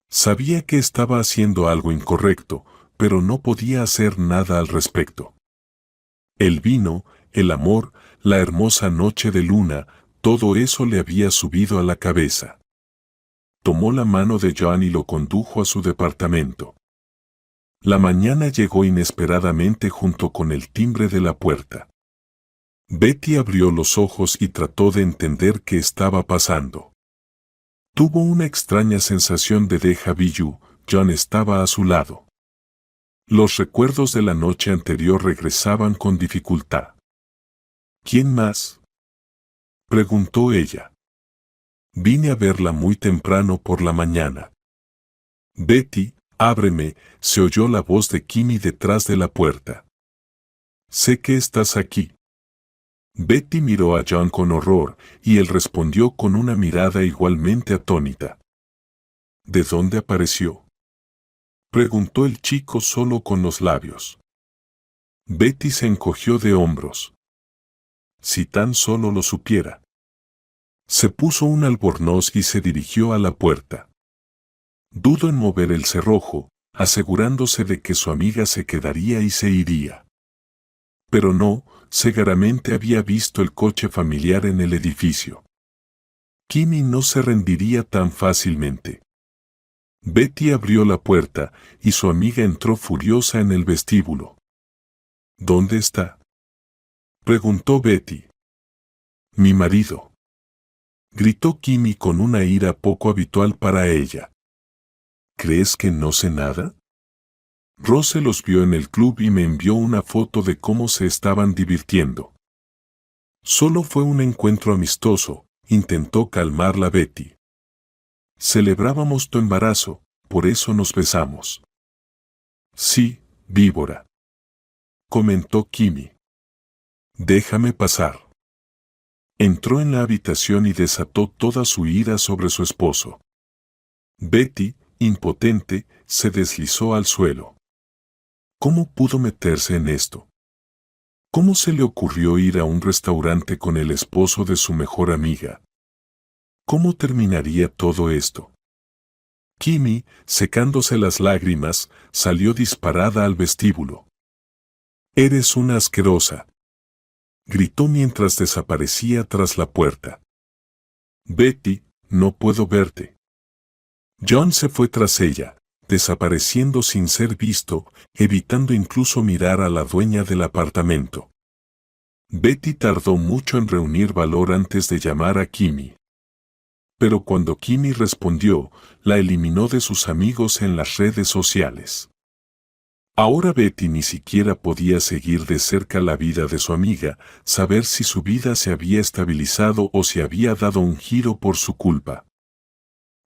Sabía que estaba haciendo algo incorrecto, pero no podía hacer nada al respecto. El vino, el amor, la hermosa noche de luna, todo eso le había subido a la cabeza. Tomó la mano de John y lo condujo a su departamento. La mañana llegó inesperadamente junto con el timbre de la puerta. Betty abrió los ojos y trató de entender qué estaba pasando. Tuvo una extraña sensación de déjà vu. John estaba a su lado. Los recuerdos de la noche anterior regresaban con dificultad. ¿Quién más?, preguntó ella. Vine a verla muy temprano por la mañana. Betty, ábreme, se oyó la voz de Kimi detrás de la puerta. Sé que estás aquí. Betty miró a John con horror, y él respondió con una mirada igualmente atónita. ¿De dónde apareció?, preguntó el chico solo con los labios. Betty se encogió de hombros. Si tan solo lo supiera. Se puso un albornoz y se dirigió a la puerta. Dudó en mover el cerrojo, asegurándose de que su amiga se quedaría y se iría. Pero no, seguramente había visto el coche familiar en el edificio. Kimi no se rendiría tan fácilmente. Betty abrió la puerta, y su amiga entró furiosa en el vestíbulo. ¿Dónde está?, preguntó Betty. Mi marido, gritó Kimi con una ira poco habitual para ella. ¿Crees que no sé nada? Rose los vio en el club y me envió una foto de cómo se estaban divirtiendo. Solo fue un encuentro amistoso, intentó calmarla Betty. Celebrábamos tu embarazo, por eso nos besamos. Sí, víbora, comentó Kimmy. Déjame pasar. Entró en la habitación y desató toda su ira sobre su esposo. Betty, impotente, se deslizó al suelo. ¿Cómo pudo meterse en esto? ¿Cómo se le ocurrió ir a un restaurante con el esposo de su mejor amiga? ¿Cómo terminaría todo esto? Kimmy, secándose las lágrimas, salió disparada al vestíbulo. «Eres una asquerosa», gritó mientras desaparecía tras la puerta. «Betty, no puedo verte». John se fue tras ella, desapareciendo sin ser visto, evitando incluso mirar a la dueña del apartamento. Betty tardó mucho en reunir valor antes de llamar a Kimmy. Pero cuando Kimmy respondió, la eliminó de sus amigos en las redes sociales. Ahora Betty ni siquiera podía seguir de cerca la vida de su amiga, saber si su vida se había estabilizado o si había dado un giro por su culpa.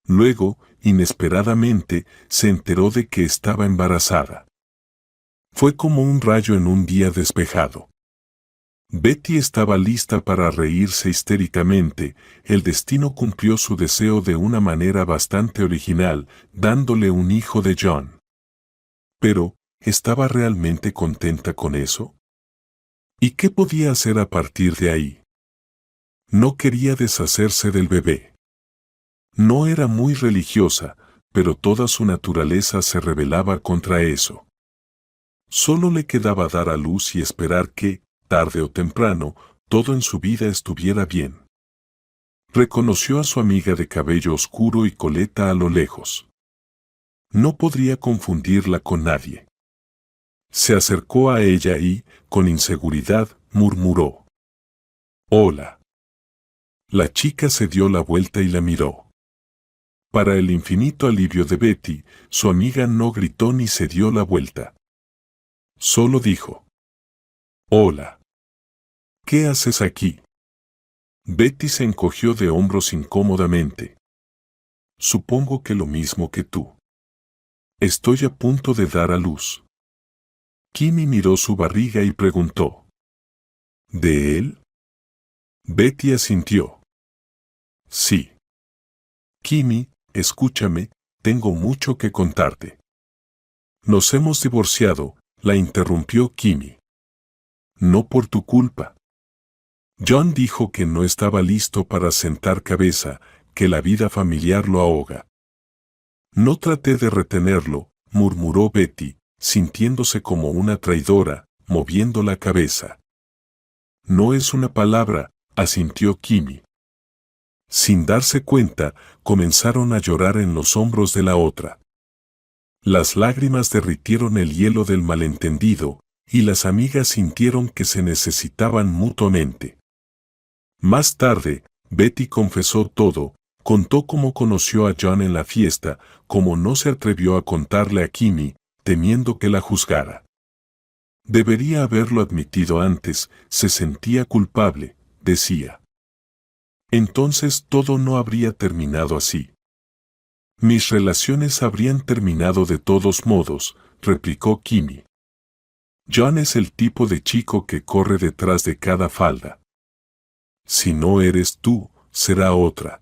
Luego, inesperadamente, se enteró de que estaba embarazada. Fue como un rayo en un día despejado. Betty estaba lista para reírse histéricamente. El destino cumplió su deseo de una manera bastante original, dándole un hijo de John. Pero, ¿estaba realmente contenta con eso? ¿Y qué podía hacer a partir de ahí? No quería deshacerse del bebé. No era muy religiosa, pero toda su naturaleza se rebelaba contra eso. Solo le quedaba dar a luz y esperar que, tarde o temprano, todo en su vida estuviera bien. Reconoció a su amiga de cabello oscuro y coleta a lo lejos. No podría confundirla con nadie. Se acercó a ella y, con inseguridad, murmuró: «Hola». La chica se dio la vuelta y la miró. Para el infinito alivio de Betty, su amiga no gritó ni se dio la vuelta. Solo dijo: «Hola. ¿Qué haces aquí?» Betty se encogió de hombros incómodamente. «Supongo que lo mismo que tú. Estoy a punto de dar a luz». Kimmy miró su barriga y preguntó: «¿De él?» Betty asintió. «Sí». «Kimmy, escúchame, tengo mucho que contarte». «Nos hemos divorciado», la interrumpió Kimmy. «No por tu culpa». John dijo que no estaba listo para sentar cabeza, que la vida familiar lo ahoga. «No traté de retenerlo», murmuró Betty, sintiéndose como una traidora, moviendo la cabeza. «No es una palabra», asintió Kimmy. Sin darse cuenta, comenzaron a llorar en los hombros de la otra. Las lágrimas derritieron el hielo del malentendido, y las amigas sintieron que se necesitaban mutuamente. Más tarde, Betty confesó todo, contó cómo conoció a John en la fiesta, cómo no se atrevió a contarle a Kimmy, temiendo que la juzgara. Debería haberlo admitido antes, se sentía culpable, decía. Entonces todo no habría terminado así. Mis relaciones habrían terminado de todos modos, replicó Kimmy. John es el tipo de chico que corre detrás de cada falda. Si no eres tú, será otra.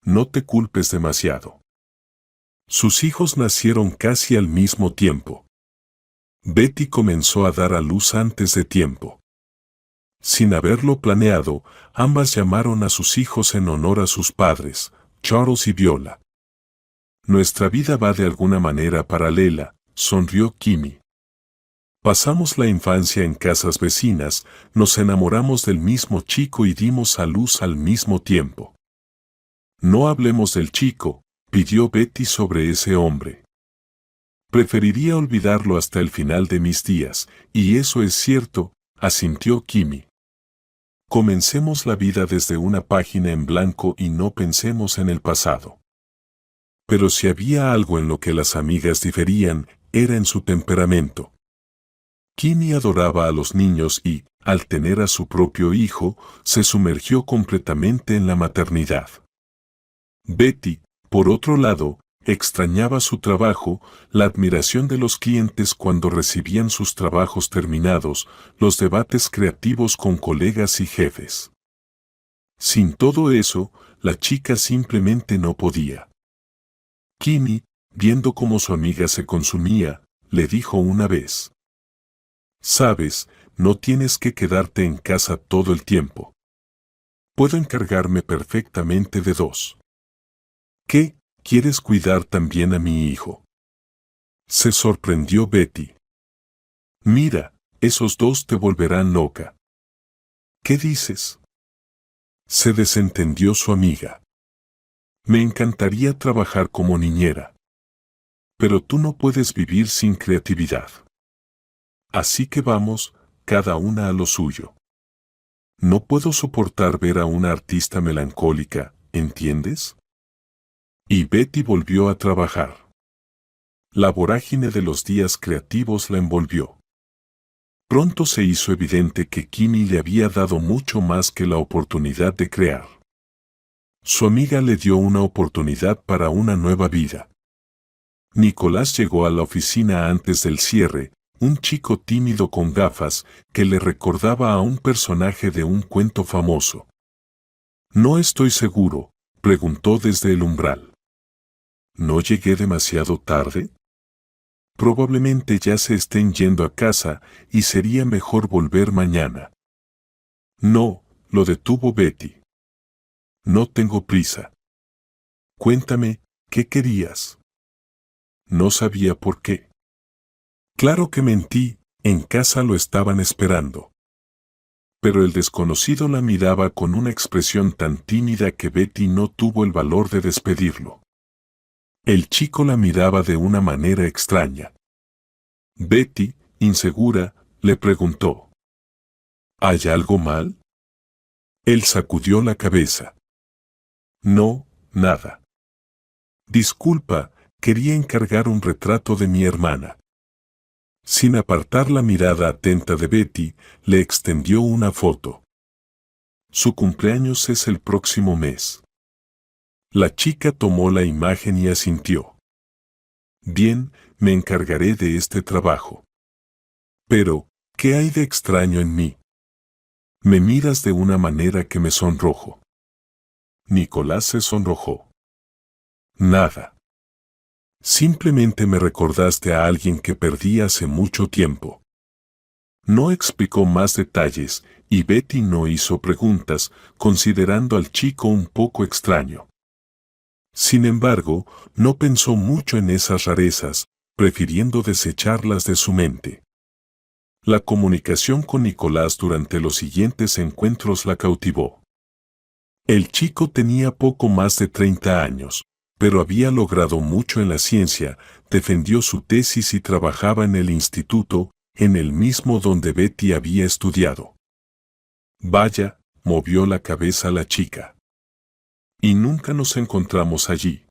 No te culpes demasiado. Sus hijos nacieron casi al mismo tiempo. Betty comenzó a dar a luz antes de tiempo. Sin haberlo planeado, ambas llamaron a sus hijos en honor a sus padres, Charles y Viola. Nuestra vida va de alguna manera paralela, sonrió Kimmy. Pasamos la infancia en casas vecinas, nos enamoramos del mismo chico y dimos a luz al mismo tiempo. No hablemos del chico, pidió Betty sobre ese hombre. Preferiría olvidarlo hasta el final de mis días, y eso es cierto, asintió Kimmy. Comencemos la vida desde una página en blanco y no pensemos en el pasado. Pero si había algo en lo que las amigas diferían, era en su temperamento. Kimi adoraba a los niños y, al tener a su propio hijo, se sumergió completamente en la maternidad. Betty, por otro lado, extrañaba su trabajo, la admiración de los clientes cuando recibían sus trabajos terminados, los debates creativos con colegas y jefes. Sin todo eso, la chica simplemente no podía. Kimi, viendo cómo su amiga se consumía, le dijo una vez: «Sabes, no tienes que quedarte en casa todo el tiempo. Puedo encargarme perfectamente de dos». «¿Qué? ¿Quieres cuidar también a mi hijo?», se sorprendió Betty. «Mira, esos dos te volverán loca». «¿Qué dices?», se desentendió su amiga. «Me encantaría trabajar como niñera. Pero tú no puedes vivir sin creatividad. Así que vamos, cada una a lo suyo. No puedo soportar ver a una artista melancólica, ¿entiendes?». Y Betty volvió a trabajar. La vorágine de los días creativos la envolvió. Pronto se hizo evidente que Kimi le había dado mucho más que la oportunidad de crear. Su amiga le dio una oportunidad para una nueva vida. Nicolás llegó a la oficina antes del cierre, un chico tímido con gafas que le recordaba a un personaje de un cuento famoso. «No estoy seguro», preguntó desde el umbral. «¿No llegué demasiado tarde?». «Probablemente ya se estén yendo a casa y sería mejor volver mañana». «No», lo detuvo Betty. «No tengo prisa». «Cuéntame, ¿qué querías?». No sabía por qué. Claro que mentí, en casa lo estaban esperando. Pero el desconocido la miraba con una expresión tan tímida que Betty no tuvo el valor de despedirlo. El chico la miraba de una manera extraña. Betty, insegura, le preguntó: «¿Hay algo mal?». Él sacudió la cabeza. «No, nada». «Disculpa, quería encargar un retrato de mi hermana». Sin apartar la mirada atenta de Betty, le extendió una foto. «Su cumpleaños es el próximo mes». La chica tomó la imagen y asintió. «Bien, me encargaré de este trabajo». «Pero, ¿qué hay de extraño en mí?». «Me miras de una manera que me sonrojo». Nicolás se sonrojó. «Nada. Simplemente me recordaste a alguien que perdí hace mucho tiempo». No explicó más detalles, y Betty no hizo preguntas, considerando al chico un poco extraño. Sin embargo, no pensó mucho en esas rarezas, prefiriendo desecharlas de su mente. La comunicación con Nicolás durante los siguientes encuentros la cautivó. El chico tenía poco más de 30 años, pero había logrado mucho en la ciencia, defendió su tesis y trabajaba en el instituto, en el mismo donde Betty había estudiado. «Vaya», movió la cabeza la chica. «Y nunca nos encontramos allí».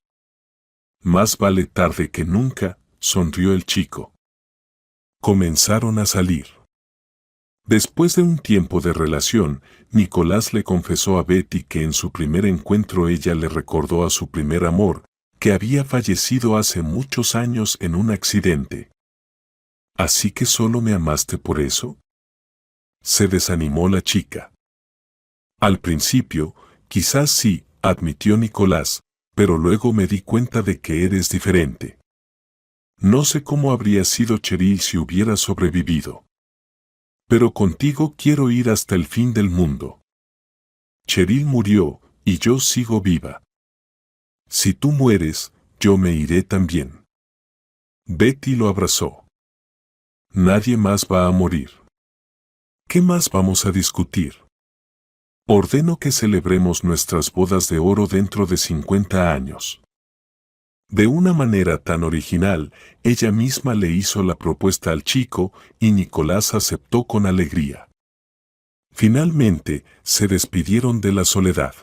«Más vale tarde que nunca», sonrió el chico. Comenzaron a salir. Después de un tiempo de relación, Nicolás le confesó a Betty que en su primer encuentro ella le recordó a su primer amor, que había fallecido hace muchos años en un accidente. «¿Así que solo me amaste por eso?», se desanimó la chica. «Al principio, quizás sí», admitió Nicolás, «pero luego me di cuenta de que eres diferente. No sé cómo habría sido Cheryl si hubiera sobrevivido. Pero contigo quiero ir hasta el fin del mundo. Cheryl murió, y yo sigo viva. Si tú mueres, yo me iré también». Betty lo abrazó. «Nadie más va a morir. ¿Qué más vamos a discutir? Ordeno que celebremos nuestras bodas de oro dentro de 50 años». De una manera tan original, ella misma le hizo la propuesta al chico, y Nicolás aceptó con alegría. Finalmente, se despidieron de la soledad.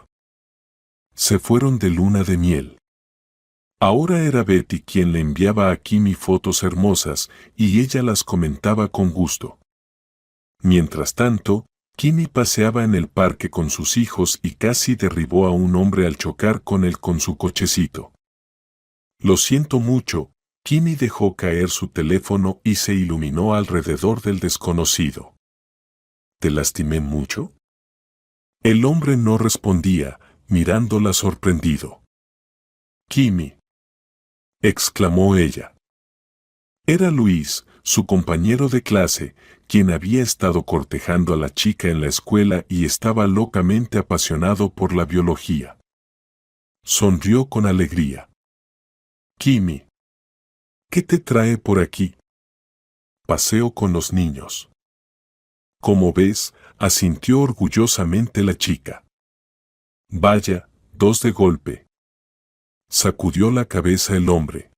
Se fueron de luna de miel. Ahora era Betty quien le enviaba a Kimi fotos hermosas y ella las comentaba con gusto. Mientras tanto, Kimi paseaba en el parque con sus hijos y casi derribó a un hombre al chocar con él con su cochecito. Lo siento mucho, Kimi dejó caer su teléfono y se iluminó alrededor del desconocido. ¿Te lastimé mucho? El hombre no respondía, mirándola sorprendido. Kimi, exclamó ella. Era Luis, su compañero de clase, quien había estado cortejando a la chica en la escuela y estaba locamente apasionado por la biología. Sonrió con alegría. Kimi, ¿qué te trae por aquí? Paseo con los niños. Como ves, asintió orgullosamente la chica. Vaya, dos de golpe. Sacudió la cabeza el hombre.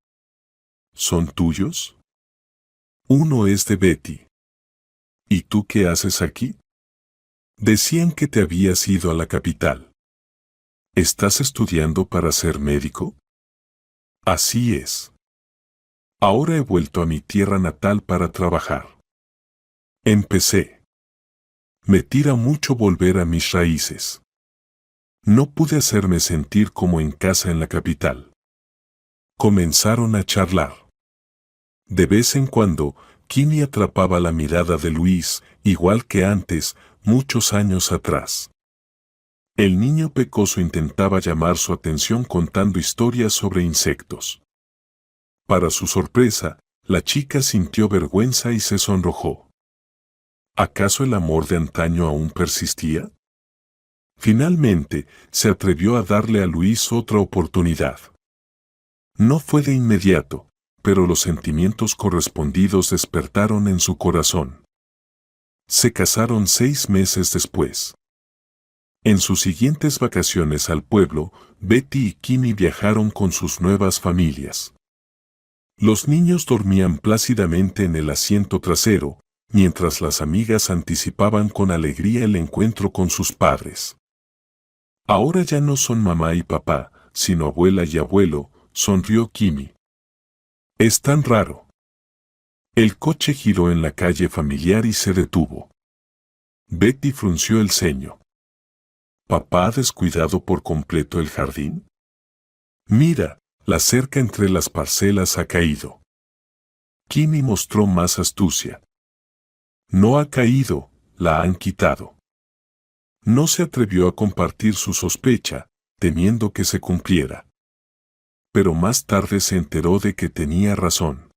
¿Son tuyos? Uno es de Betty. ¿Y tú qué haces aquí? Decían que te habías ido a la capital. ¿Estás estudiando para ser médico? Así es. Ahora he vuelto a mi tierra natal para trabajar. Empecé. Me tira mucho volver a mis raíces. No pude hacerme sentir como en casa en la capital. Comenzaron a charlar. De vez en cuando, Kimi atrapaba la mirada de Luis, igual que antes, muchos años atrás. El niño pecoso intentaba llamar su atención contando historias sobre insectos. Para su sorpresa, la chica sintió vergüenza y se sonrojó. ¿Acaso el amor de antaño aún persistía? Finalmente, se atrevió a darle a Luis otra oportunidad. No fue de inmediato, pero los sentimientos correspondidos despertaron en su corazón. Se casaron 6 meses después. En sus siguientes vacaciones al pueblo, Betty y Kimi viajaron con sus nuevas familias. Los niños dormían plácidamente en el asiento trasero, mientras las amigas anticipaban con alegría el encuentro con sus padres. Ahora ya no son mamá y papá, sino abuela y abuelo, sonrió Kimi. Es tan raro. El coche giró en la calle familiar y se detuvo. Betty frunció el ceño. ¿Papá ha descuidado por completo el jardín? Mira, la cerca entre las parcelas ha caído. Kimi mostró más astucia. No ha caído, la han quitado. No se atrevió a compartir su sospecha, temiendo que se cumpliera. Pero más tarde se enteró de que tenía razón.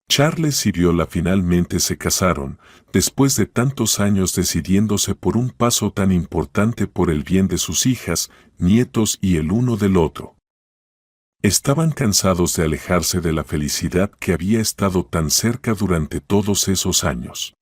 Charles y Viola finalmente se casaron, después de tantos años decidiéndose por un paso tan importante por el bien de sus hijas, nietos y el uno del otro. Estaban cansados de alejarse de la felicidad que había estado tan cerca durante todos esos años.